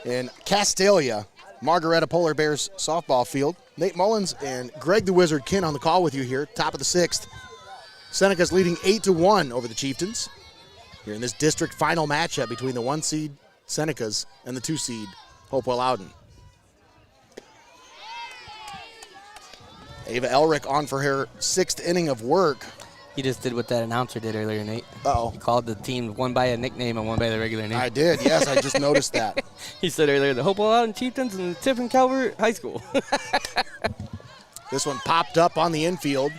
in Castalia, Margaretta Polar Bears softball field. Nate Mullins and Greg the Wizard Kinn on the call with you here, top of the 6th. Senecas leading 8-1 over the Chieftains here in this district final matchup between the 1 seed Senecas and the 2 seed Hopewell-Loudon. Ava Elric on for her 6th inning of work.
He just did what that announcer did earlier, Nate.
Uh-oh.
He called the team one by a nickname and one by the regular name.
I did, yes, I just noticed that.
He said earlier, the Hopewell-Loudon Chieftains and the Tiffin Calvert High School.
This one popped up on the infield.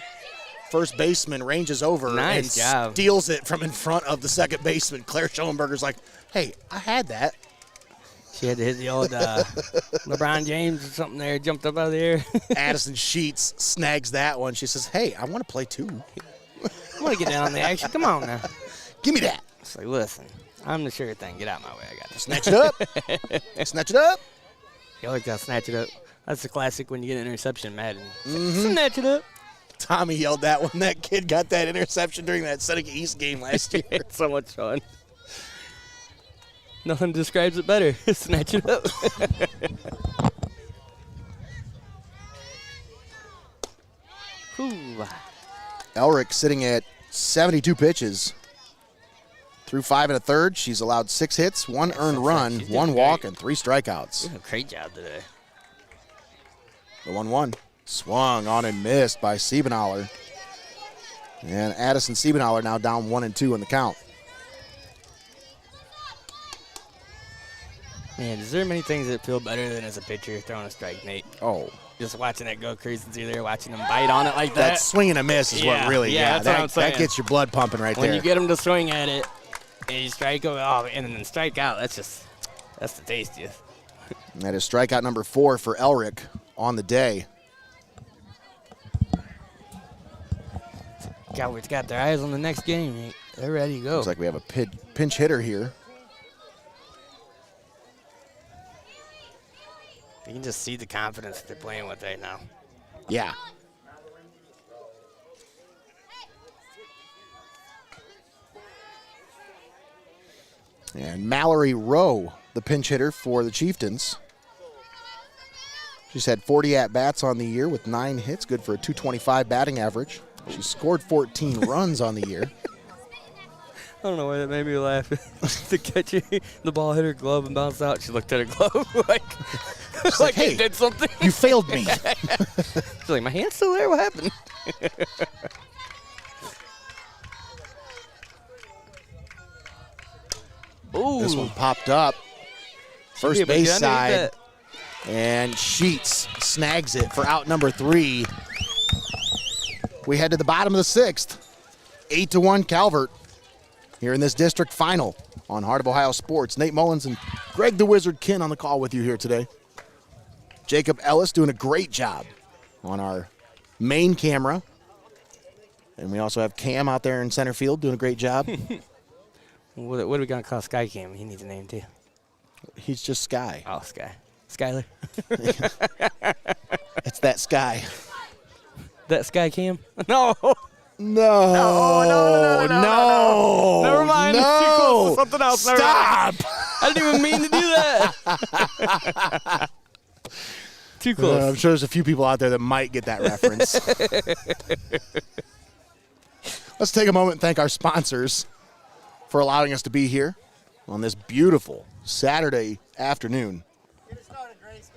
first baseman ranges over
Nice
and
job.
steals it from in front of the second baseman. Claire Schoenberger's like, hey, I had that.
She had to hit the old LeBron James or something there, jumped up out of the air.
Addison Sheets snags that one. She says, hey, I want to play too.
I want to get down on the action. Come on now.
Give me that.
It's like, listen, I'm the sure thing. Get out of my way. I got this.
Snatch it up. Snatch it up.
You always got to snatch it up. That's the classic when you get an interception, Madden. Snatch it up.
Tommy yelled that when that kid got that interception during that Seneca East game last year.
It's so much fun. Nothing describes it better. Snatch it up. Ooh.
Elric sitting at 72 pitches. Through 5 1/3, she's allowed 6 hits, 1 earned run, 1 walk, and 3 strikeouts.
Doing a great job today.
The 1-1 swung on and missed by Siebenauer. And Addison Siebenauer now down 1-2 in the count.
Man, is there many things that feel better than as a pitcher throwing a strike, Nate?
Oh,
Just watching that go crazy through there, watching them bite on it like that.
that swing and a miss is what really,
that's what I'm saying.
that gets your blood pumping right
When
there.
you get them to swing at it, and you strike them, and then strike out, that's the tastiest.
And that is strikeout number 4 for Elric on the day.
Calvert's got their eyes on the next game, Nate. They're ready to go.
Looks like we have a pinch hitter here.
You can just see the confidence that they're playing with right now.
Yeah. And Mallory Rowe, the pinch hitter for the Chieftains. She's had 40 at-bats on the year with 9 hits, good for a .225 batting average. She scored 14 runs on the year.
I don't know why that made me laugh. The catcher, the ball hit her glove and bounced out. She looked at her glove like
hey,
he did something.
You failed me.
She's like, my hand's still there? What happened? Ooh.
This one popped up. First
Should be a
base
big
side.
underneath
And Sheets snags it for out number 3. We head to the bottom of the 6th. 8-1 Calvert here in this district final on Heart of Ohio Sports. Nate Mullins and Greg the Wizard Kinn on the call with you here today. Jacob Ellis doing a great job on our main camera. And we also have Cam out there in center field doing a great job.
What are we going to call Sky Cam? He needs a name, too.
He's just Sky.
Oh, Sky. Skyler.
It's that Sky.
That Sky Cam? No.
No.
No. Never mind.
No.
It's too close to something else. Never
Stop.
mind. I didn't even mean to do that. Too close.
I'm sure there's a few people out there that might get that reference. Let's take a moment and thank our sponsors for allowing us to be here on this beautiful Saturday afternoon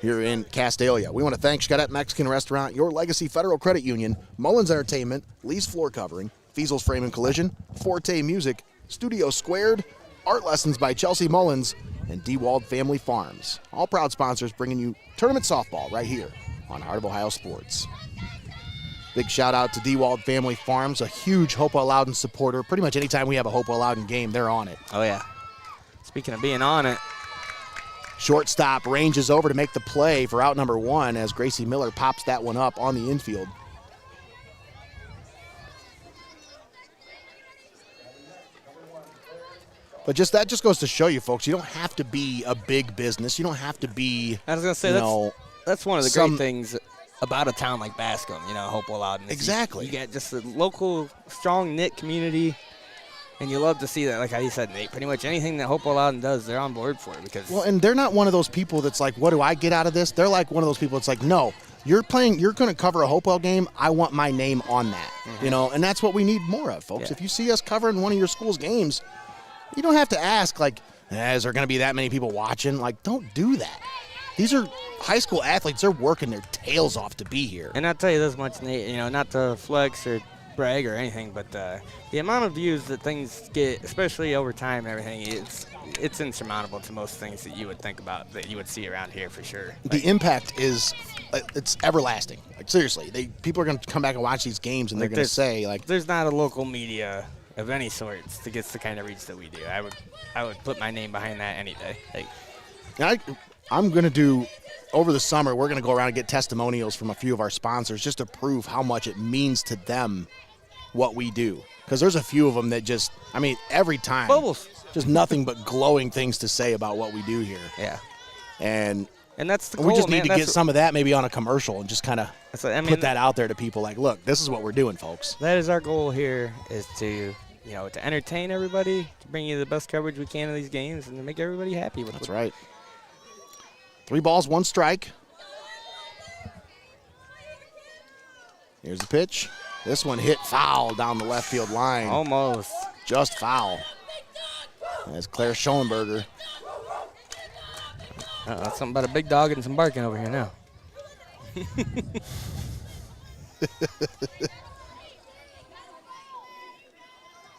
here in Castalia. We want to thank XCARET Mexican Restaurant, Your Legacy Federal Credit Union, Mullins Entertainment, Lee's Floor Covering, FEASEL'S Frame and Collision, FORTE Music, Studio Squared, Art Lessons by Chelsea Mullins, and DEWALD Family Farms. All proud sponsors bringing you tournament softball right here on Heart of Ohio Sports. Big shout out to DEWALD Family Farms, a huge Hopewell-Loudon supporter. Pretty much anytime we have a Hopewell-Loudon game, they're on it.
Oh, yeah. Speaking of being on it.
Shortstop ranges over to make the play for out number 1 as Gracie Miller pops that one up on the infield. But that just goes to show you, folks, you don't have to be a big business. You don't have to be,
I was going to say, that's one of the great things about a town like Bascom, Hopewell-Loudon.
Exactly.
You get just a local, strong-knit community, and you love to see that. Like how you said, Nate, pretty much anything that Hopewell-Loudon does, they're on board for it.
Well, and they're not one of those people that's like, what do I get out of this? They're like one of those people that's like, no, you're going to cover a Hopewell game. I want my name on that, and that's what we need more of, folks.
Yeah.
If you see us covering one of your school's games, you don't have to ask, like, is there going to be that many people watching? Like, don't do that. These are high school athletes. They're working their tails off to be here.
And I'll tell you this much, Nate, not to flex or brag or anything, but the amount of views that things get, especially over time and everything, it's insurmountable to most things that you would think about, that you would see around here for sure.
The impact is, it's everlasting. Like, seriously, people are going to come back and watch these games, and they're going to say, like,
there's not a local media of any sorts that gets the kind of reach that we do. I would put my name behind that any day. Like,
I'm going to do, over the summer, we're going to go around and get testimonials from a few of our sponsors just to prove how much it means to them what we do. Because there's a few of them that just, I mean, every time,
Bubbles.
just nothing but glowing things to say about what we do here.
Yeah.
And
that's the goal,
we just need
man.
to get some of that maybe on a commercial and just kind of put that out there to people. Like, look, this is what we're doing, folks.
That is our goal here, is to, to entertain everybody, to bring you the best coverage we can of these games, and to make everybody happy with it.
That's right. 3 balls, 1 strike. Here's the pitch. This one hit foul down the left field line.
Almost.
Just foul. That's Claire Schoenberger.
That's something about a big dog and some barking over here now.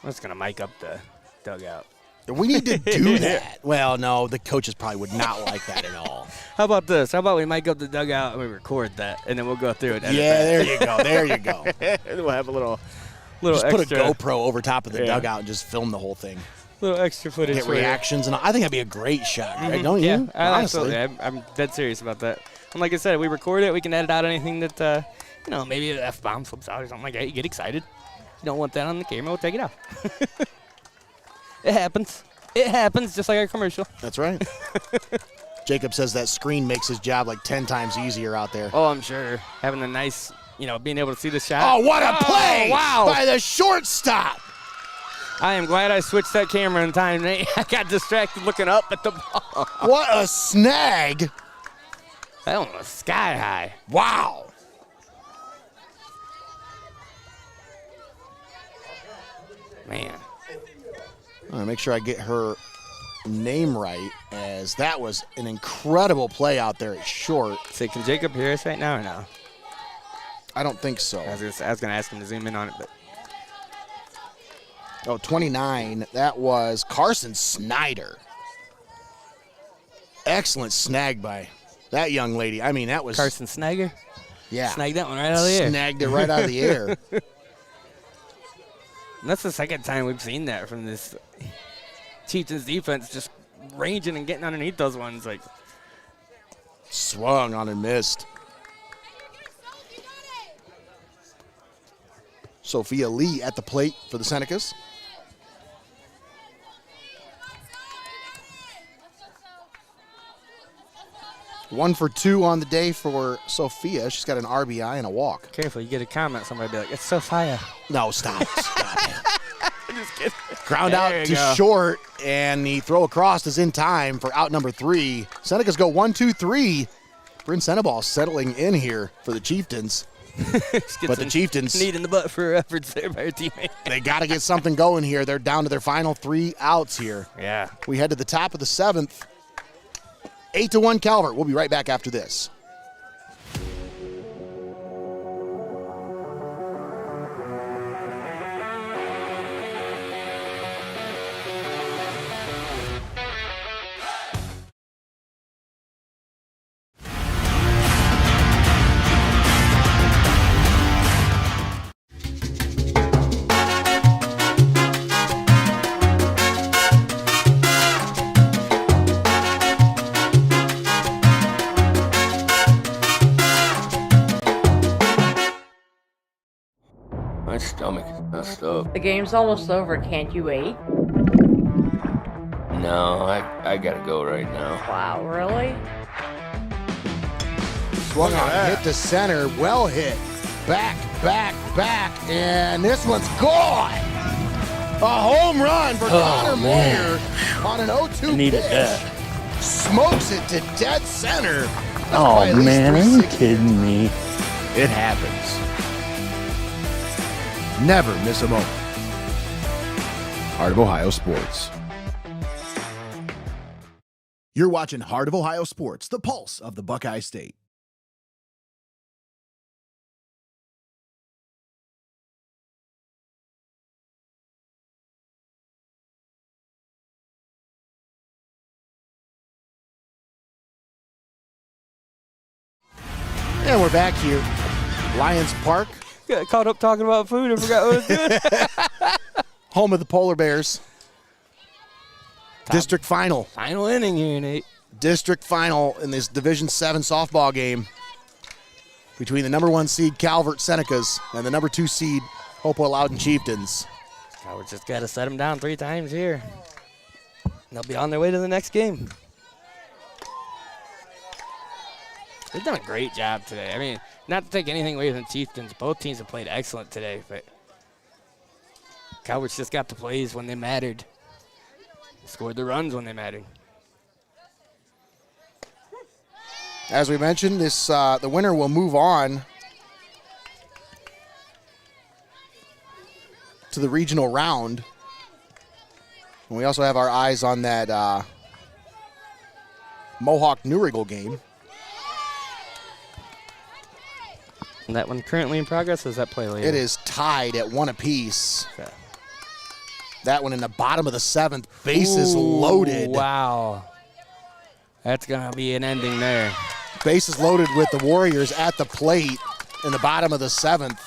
I'm just going to mic up the dugout.
We need to do that. Well, no, the coaches probably would not like that at all.
How about this? How about we mic up the dugout and we record that, and then we'll go through it.
Yeah, there you go. There you go.
And we'll have a little
just
extra.
Put a GoPro over top of the dugout and just film the whole thing.
Little extra footage.
Get reactions, and I think that'd be a great shot, right? Don't you?
Yeah,
honestly.
I'm dead serious about that. And like I said, we record it. We can edit out anything that, maybe an F-bomb slips out or something like that. You get excited. You don't want that on the camera. We'll take it out. It happens. It happens, just like our commercial.
That's right. Jacob says that screen makes his job like 10 times easier out there.
Oh, I'm sure. Having a nice, being able to see the shot.
Oh, what a play!
Wow.
By the shortstop.
I am glad I switched that camera in time, Nate. I got distracted looking up at the ball.
What a snag.
That one was sky high.
Wow.
Man.
I'm gonna make sure I get her name right, as that was an incredible play out there at short.
So can Jacob hear us right now or no?
I don't think so.
I was gonna ask him to zoom in on it, but.
Oh, 29. That was Carson Snyder. Excellent snag by that young lady. I mean, that was
Carson Snagger?
Yeah.
Snagged that one right out of the air.
Snagged it right out of the air.
And that's the second time we've seen that from this Chieftains defense, just ranging and getting underneath those ones. Like,
swung on and missed. Sophia Lee at the plate for the Senecas. One for 2 on the day for Sophia. She's got an RBI and a walk.
Careful, you get a comment, somebody be like, it's Sophia.
No, stop. Stop it.
I'm just kidding.
Ground out to short, and the throw across is in time for out number 3. Senecas go 1-2-3. Bryn Senebal settling in here for the Chieftains. But the Chieftains
need in the butt for efforts there by our teammate.
They got to get something going here. They're down to their final 3 outs here.
Yeah.
We head to the top of the 7th. 8-1 Calvert. We'll be right back after this.
My stomach is messed up.
The game's almost over. Can't you wait?
No, I gotta go right now.
Wow, really?
Swung on, hit to center, well hit. Back, and this one's gone. A home run for Connor Moyer on an 0-2
Needed
pitch.
that.
Smokes it to dead center.
Oh, man, are you kidding me?
It happens. Never miss a moment. Heart of Ohio Sports. You're watching Heart of Ohio Sports, the pulse of the Buckeye State.
And we're back here Lions Park,
Got caught up talking about food and forgot what I was doing.
home of the Polar Bears. District final.
Final inning here, Nate.
District final in this Division 7 softball game between the number 1 seed Calvert Senecas and the number 2 seed Hopewell-Loudon Chieftains.
Calvert's just got to set them down 3 times here. And they'll be on their way to the next game. They've done a great job today. I mean, not to take anything away from the Chieftains, both teams have played excellent today, but Calvert's just got the plays when they mattered. Scored the runs when they mattered.
As we mentioned, this the winner will move on to the regional round. And we also have our eyes on that Mohawk-Newrigal game.
And that one currently in progress, or does that play later?
It is tied at 1 apiece.
Okay.
That one in the bottom of the 7th. Bases loaded.
Wow. That's going to be an ending there.
Bases loaded with the Warriors at the plate in the bottom of the 7th.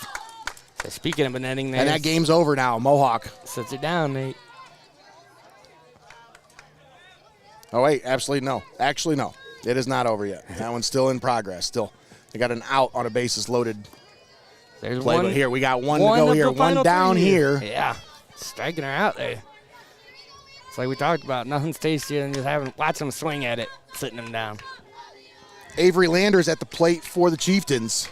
So speaking of an ending there.
And that game's over now, Mohawk.
Sits it down, Nate.
Oh, wait, absolutely no. Actually, no. It is not over yet. That one's still in progress. Still, they got an out on a bases loaded
There's
play.
one,
But here, we got one to go here. One down here.
Yeah, striking her out there. It's like we talked about. Nothing's tastier than just watch them swing at it, sitting them down.
Avery Landers at the plate for the Chieftains.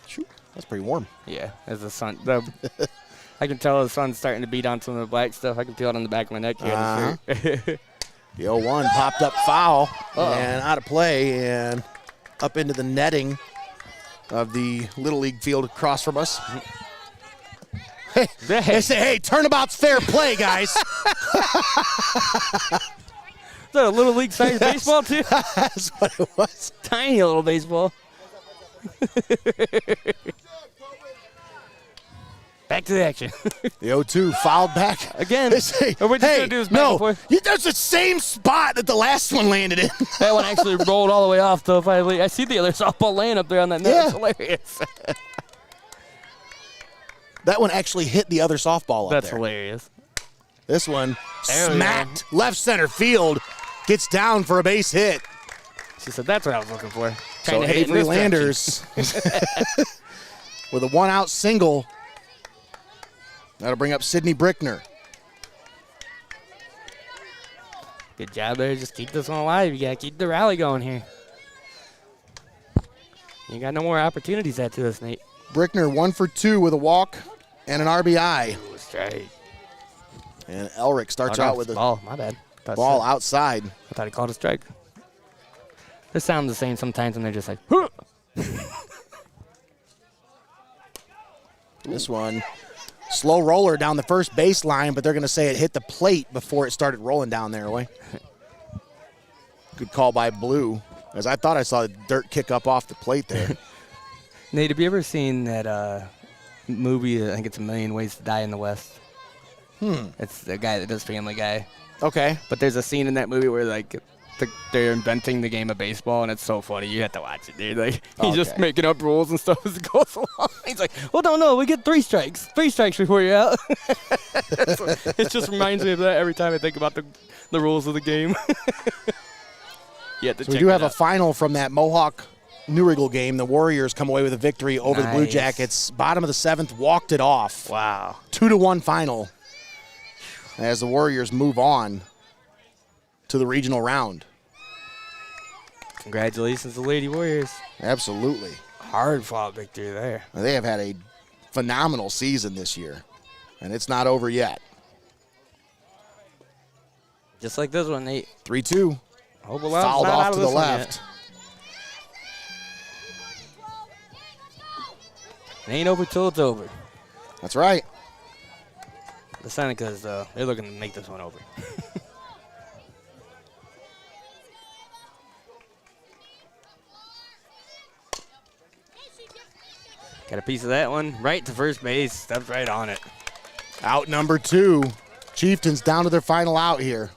Shoot, that's pretty warm.
Yeah, as the sun. I can tell the sun's starting to beat on some of the black stuff. I can feel it on the back of my neck here.
The 0-1 popped up foul and out of play and up into the netting of the Little League field across from us. Hey, they say, hey, turnabout's fair play, guys.
Is that a Little League size baseball, too?
That's what it was.
Tiny little baseball. Back to the action.
The 0-2 fouled back.
Again.
They say,
We're just going to do this back and forth.
That's the same spot that the last one landed in.
That one actually rolled all the way off, though. I see the other softball laying up there on that net.
Yeah.
That's hilarious.
That one actually hit the other softball up
That's
there.
hilarious.
This one
There we
smacked left center field. Gets down for a base hit.
She said, that's what I was looking for.
So
Trying to hit it in
Avery
this
Landers with a 1-out single. That'll bring up Sydney Brickner.
Good job there. Just keep this one alive. You got to keep the rally going here. You got no more opportunities after this, Nate.
Brickner 1 for 2 with a walk and an RBI.
Ooh, strike.
And Elric starts out with a
ball. My bad.
ball outside.
I thought he called a strike. They sound the same sometimes, and they're just like, huh.
This one, slow roller down the first baseline, but they're going to say it hit the plate before it started rolling down there. Away. Good call by Blue, as I thought I saw the dirt kick up off the plate there.
Nate, have you ever seen that movie, I think it's A Million Ways to Die in the West? It's the guy that does Family Guy.
Okay.
But there's a scene in that movie where, like, they're inventing the game of baseball, and it's so funny. You have to watch it, dude. Like, he's just making up rules and stuff as it goes along. He's like, well, no, we get 3 strikes. 3 strikes before you're out. It just reminds me of that every time I think about the rules of the game.
So we do have a final from that Mohawk-Newrigal game. The Warriors come away with a victory over the Blue Jackets. Bottom of the 7th, walked it off.
Wow.
2-1 final as the Warriors move on to the regional round.
Congratulations to the Lady Warriors.
Absolutely.
Hard fought victory there.
They have had a phenomenal season this year, and it's not over yet.
Just like this one, Nate.
3-2.
Hopewell-Loudon's
Fouled
not out
off
of
to the
this one
left.
It ain't over till it's over.
That's right.
The Senecas, they're looking to make this one over. Got a piece of that one. Right to first base. Steps right on it.
Out number 2. Chieftains down to their final out here.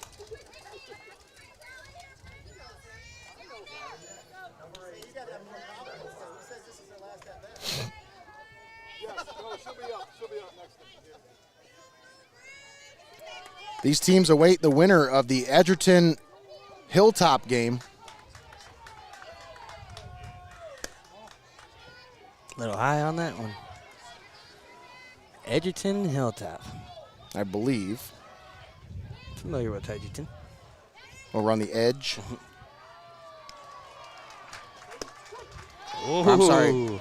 These teams await the winner of the Edgerton Hilltop game.
A little high on that one. Edgerton Hilltop.
I believe.
Familiar with Edgerton.
Over on the edge.
Ooh.
I'm sorry.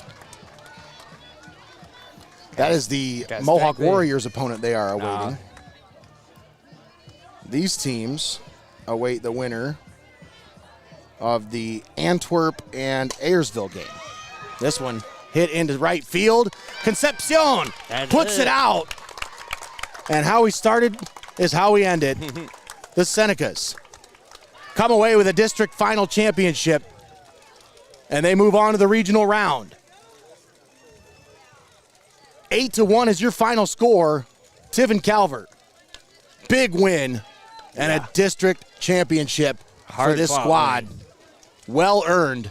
That is the
Got
Mohawk
stacked there.
Warriors opponent they are awaiting. These teams await the winner of the Antwerp and Ayersville game. This one hit into right field. Concepcion puts it out. And how we started is how we ended. The Senecas come away with a district final championship, and they move on to the regional round. 8-1 is your final score. Tiffin Calvert. Big win and a district championship for this squad. Well earned.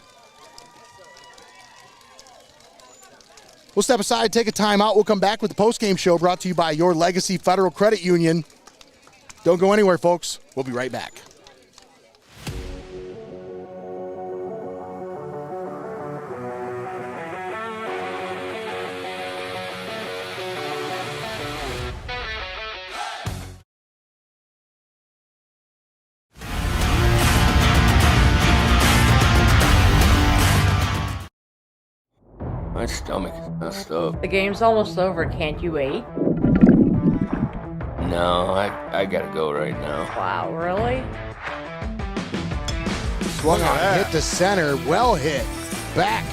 We'll step aside, take a timeout. We'll come back with the postgame show brought to you by Your Legacy Federal Credit Union. Don't go anywhere, folks. We'll be right back.
My stomach is messed up.
The game's almost over. Can't you wait?
No, I gotta go right now.
Wow, really?
Swung on, hit the center, well hit. Back,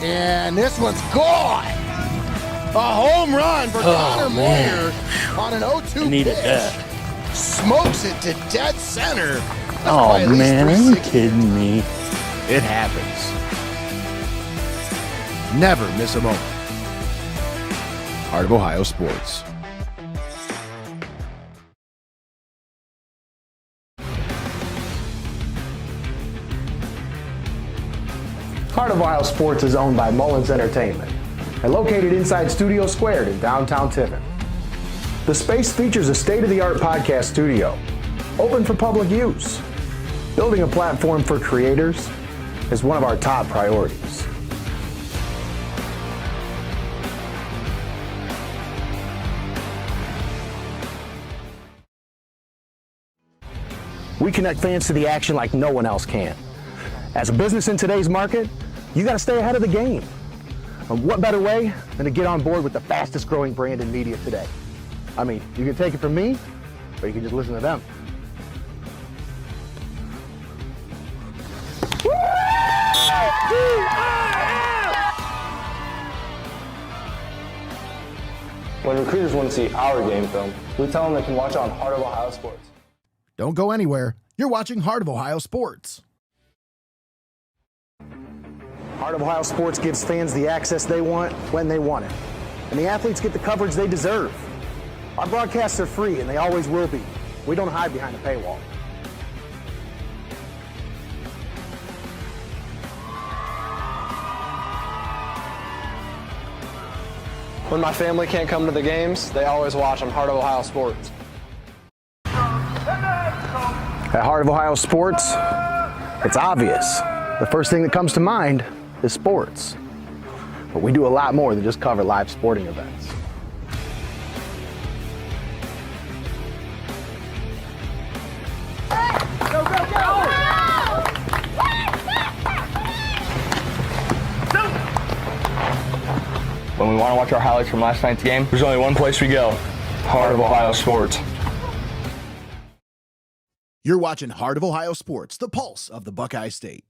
and this one's gone. A home run for Connor Moyer on an 0-2
Needed
pitch.
that.
Smokes it to dead center. That's
Oh,
probably at least
man, are you
360.
kidding me?
It happens. Never miss a moment. Heart of Ohio Sports.
Heart of Ohio Sports is owned by Mullins Entertainment and located inside Studio Squared in downtown Tiffin. The space features a state-of-the-art podcast studio, open for public use. Building a platform for creators is one of our top priorities. We connect fans to the action like no one else can. As a business in today's market, you got to stay ahead of the game. And what better way than to get on board with the fastest growing brand in media today? I mean, you can take it from me, or you can just listen to them.
When recruiters want to see our game film, we tell them they can watch it on Heart of Ohio Sports.
Don't go anywhere. You're watching Heart of Ohio Sports.
Heart of Ohio Sports gives fans the access they want when they want it. And the athletes get the coverage they deserve. Our broadcasts are free, and they always will be. We don't hide behind a paywall.
When my family can't come to the games, they always watch on Heart of Ohio Sports.
At Heart of Ohio Sports, it's obvious. The first thing that comes to mind is sports. But we do a lot more than just cover live sporting events.
When we want to watch our highlights from last night's game, there's only one place we go. Heart of Ohio Sports.
You're watching Heart of Ohio Sports, the pulse of the Buckeye State.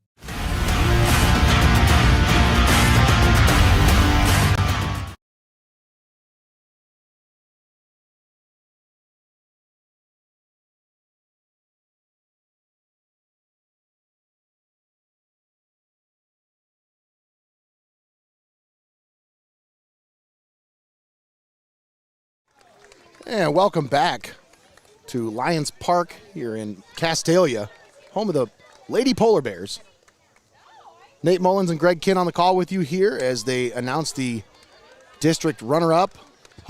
And welcome back to Lions Park here in Castalia, home of the Lady Polar Bears. Nate Mullins and Greg Kinn on the call with you here as they announce the district runner-up,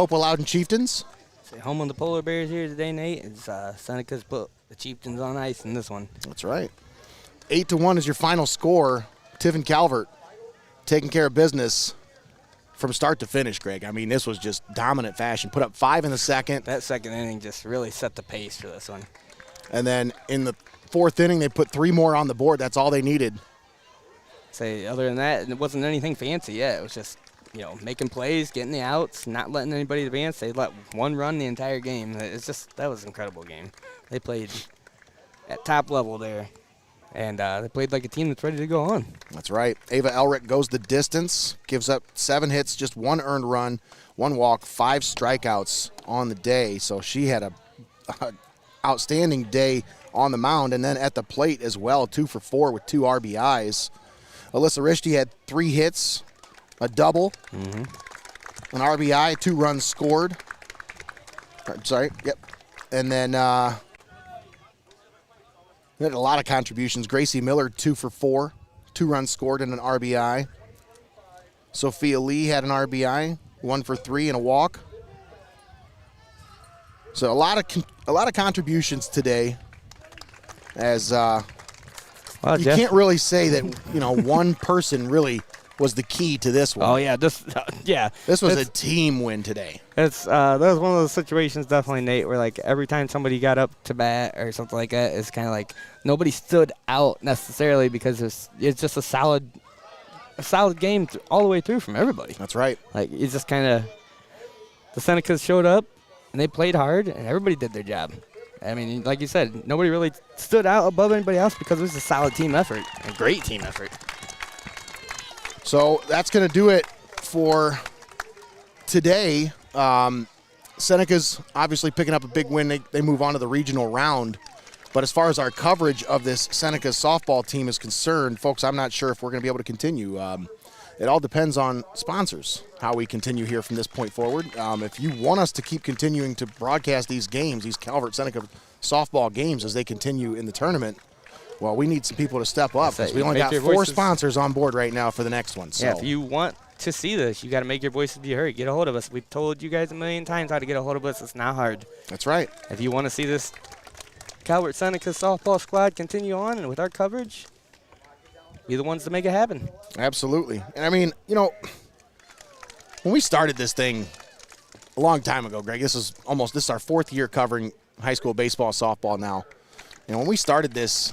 Hopewell-Loudon Chieftains.
Home of the Polar Bears here today, Nate. It's Senecas put the Chieftains on ice in this one.
That's right. 8-1 is your final score. Tiffin Calvert taking care of business from start to finish, Greg. I mean, this was just dominant fashion. Put up 5 in the second.
That second inning just really set the pace for this one.
And then in the 4th inning, they put 3 more on the board. That's all they needed.
Say, other than that, it wasn't anything fancy yet. It was just, making plays, getting the outs, not letting anybody advance. They let one run the entire game. It's just, that was an incredible game. They played at top level there, and they played like a team that's ready to go on.
That's right. Ava Elric goes the distance, gives up 7 hits, just 1 earned run, 1 walk, 5 strikeouts on the day. So she had a outstanding day on the mound, and then at the plate as well, 2 for 4 with 2 RBIs. Alyssa Rishti had 3 hits, a double, an RBI, 2 runs scored. And then we had a lot of contributions. Gracie Miller, 2 for 4, 2 runs scored and an RBI. Sophia Lee had an RBI, 1 for 3 and a walk. So a lot of contributions today. As you can't really say that one person really was the key to this one.
Oh yeah, this
was a team win today.
That was one of those situations, definitely, Nate, where like every time somebody got up to bat or something like that, it's kind of like nobody stood out necessarily because it's just a solid game all the way through from everybody.
That's right.
Like it's just kind of the Senecas showed up and they played hard and everybody did their job. I mean, like you said, nobody really stood out above anybody else because it was a solid team effort, a great team effort.
So that's going to do it for today. Senecas obviously picking up a big win. They move on to the regional round. But as far as our coverage of this Senecas softball team is concerned, folks, I'm not sure if we're going to be able to continue. It all depends on sponsors, how we continue here from this point forward. If you want us to keep continuing to broadcast these games, these Calvert Seneca softball games as they continue in the tournament, well, we need some people to step up. We only got 4 sponsors on board right now for the next one. So.
Yeah, if you want to see this, you got to make your voices be heard. Get a hold of us. We've told you guys a million times how to get a hold of us. It's not hard.
That's right.
If you want to see this Calvert Seneca softball squad continue on and with our coverage, be the ones to make it happen.
Absolutely. And I mean, when we started this thing a long time ago, Greg, this is our 4th year covering high school baseball, softball now. When we started this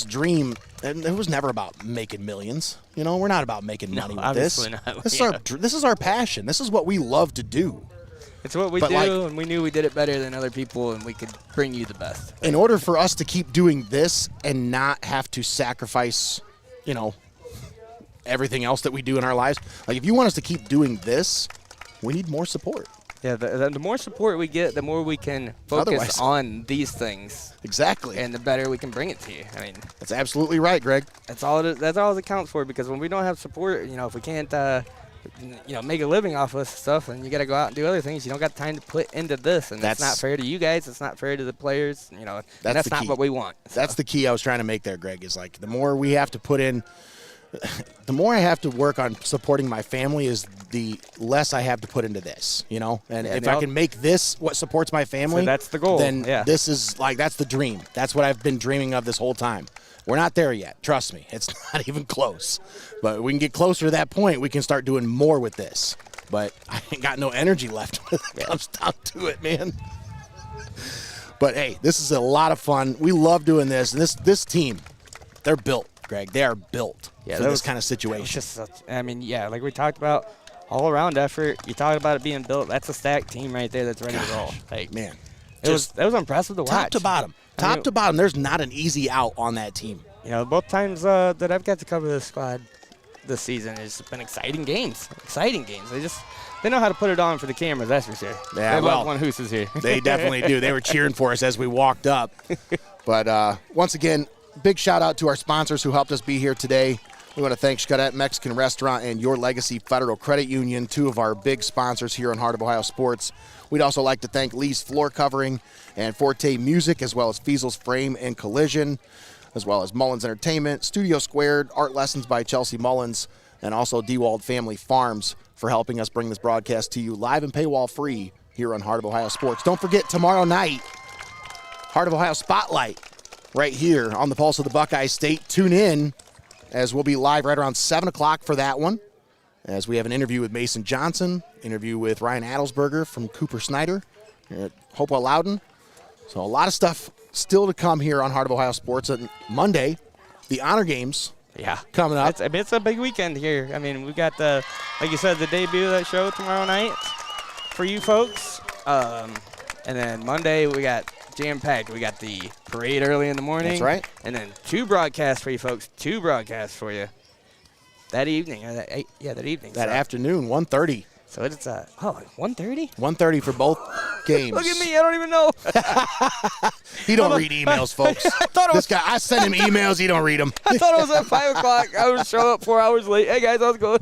dream, and it was never about making millions. We're not about making money with this.
Not.
This is our passion. This is what we love to do.
It's what we do, and we knew we did it better than other people, and we could bring you the best.
In order for us to keep doing this and not have to sacrifice, everything else that we do in our lives, like if you want us to keep doing this, we need more support.
Yeah, the more support we get, the more we can focus on these things.
Exactly.
And the better we can bring it to you. I mean,
that's absolutely right, Greg.
That's all it counts for, because when we don't have support, if we can't, make a living off of this stuff, and you got to go out and do other things, you don't got time to put into this, and that's not fair to you guys. It's not fair to the players. That's not what we want. So.
That's the key I was trying to make there, Greg, is like the more we have to put in, the more I have to work on supporting my family is the less I have to put into this, And if I can make this what supports my family,
so that's the goal.
Then this is that's the dream. That's what I've been dreaming of this whole time. We're not there yet. Trust me. It's not even close. But we can get closer to that point. We can start doing more with this. But I ain't got no energy left when it comes down to it, man. But, hey, this is a lot of fun. We love doing this. And this team, they're built, Greg. They are built for this kind of situation.
Like we talked about, all-around effort. You talk about it being built. That's a stacked team right there that's ready to roll.
Man.
That was impressive to watch.
Top to bottom. Top to bottom, there's not an easy out on that team.
Both times that I've got to cover this squad this season, it's been exciting games. They know how to put it on for the cameras, that's for sure.
Yeah,
they love when Hoos is here.
They definitely do. They were cheering for us as we walked up. But once again, big shout out to our sponsors who helped us be here today. We want to thank XCARET Mexican Restaurant and Your Legacy Federal Credit Union, 2 of our big sponsors here on Heart of Ohio Sports. We'd also like to thank Lee's Floor Covering and FORTE Music, as well as FEASEL'S Frame and Collision, as well as Mullins Entertainment, Studio Squared, Art Lessons by Chelsea Mullins, and also DEWALD Family Farms for helping us bring this broadcast to you live and paywall free here on Heart of Ohio Sports. Don't forget, tomorrow night, Heart of Ohio Spotlight right here on the Pulse of the Buckeye State. Tune in as we'll be live right around 7 o'clock for that one, as we have an interview with Mason Johnson, interview with Ryan Adelsberger from Cooper Snyder here at Hopewell-Loudon. So a lot of stuff still to come here on Heart of Ohio Sports. And Monday, the honor games coming up.
It's a big weekend here. I mean, we've got the, like you said, the debut of that show tomorrow night for you folks. And then Monday, we got jam-packed. We got the parade early in the morning.
That's right.
And then 2 broadcasts for you folks. 2 broadcasts for you that evening. Or that evening.
That afternoon, 1:30.
So it's 1:30?
1:30 for both games.
Look at me, I don't even know.
He don't read emails, folks. This guy, I send him emails, he don't read them.
I thought it was at 5 o'clock. I would show up 4 hours late. Hey, guys, how's it going?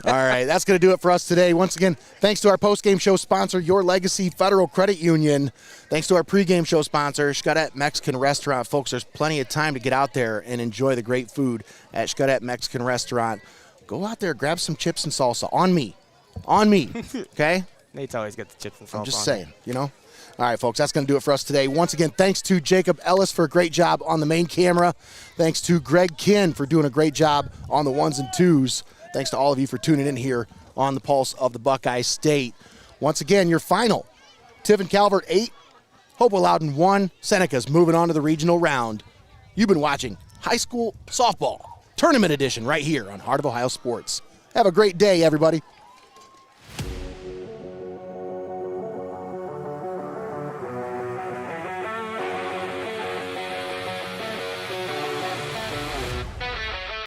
All right, that's going to do it for us today. Once again, thanks to our post-game show sponsor, Your Legacy Federal Credit Union. Thanks to our pre-game show sponsor, XCARET Mexican Restaurant. Folks, there's plenty of time to get out there and enjoy the great food at XCARET Mexican Restaurant. Go out there, grab some chips and salsa. On me. Okay?
Nate's always got the chips and salsa.
I'm just saying, you know? All right, folks, that's going to do it for us today. Once again, thanks to Jacob Ellis for a great job on the main camera. Thanks to Greg Kinn for doing a great job on the 1s and 2s. Thanks to all of you for tuning in here on the Pulse of the Buckeye State. Once again, your final, Tiffin Calvert 8, Hopewell-Loudon 1, Senecas moving on to the regional round. You've been watching high school softball tournament edition right here on Heart of Ohio Sports. Have a great day, everybody.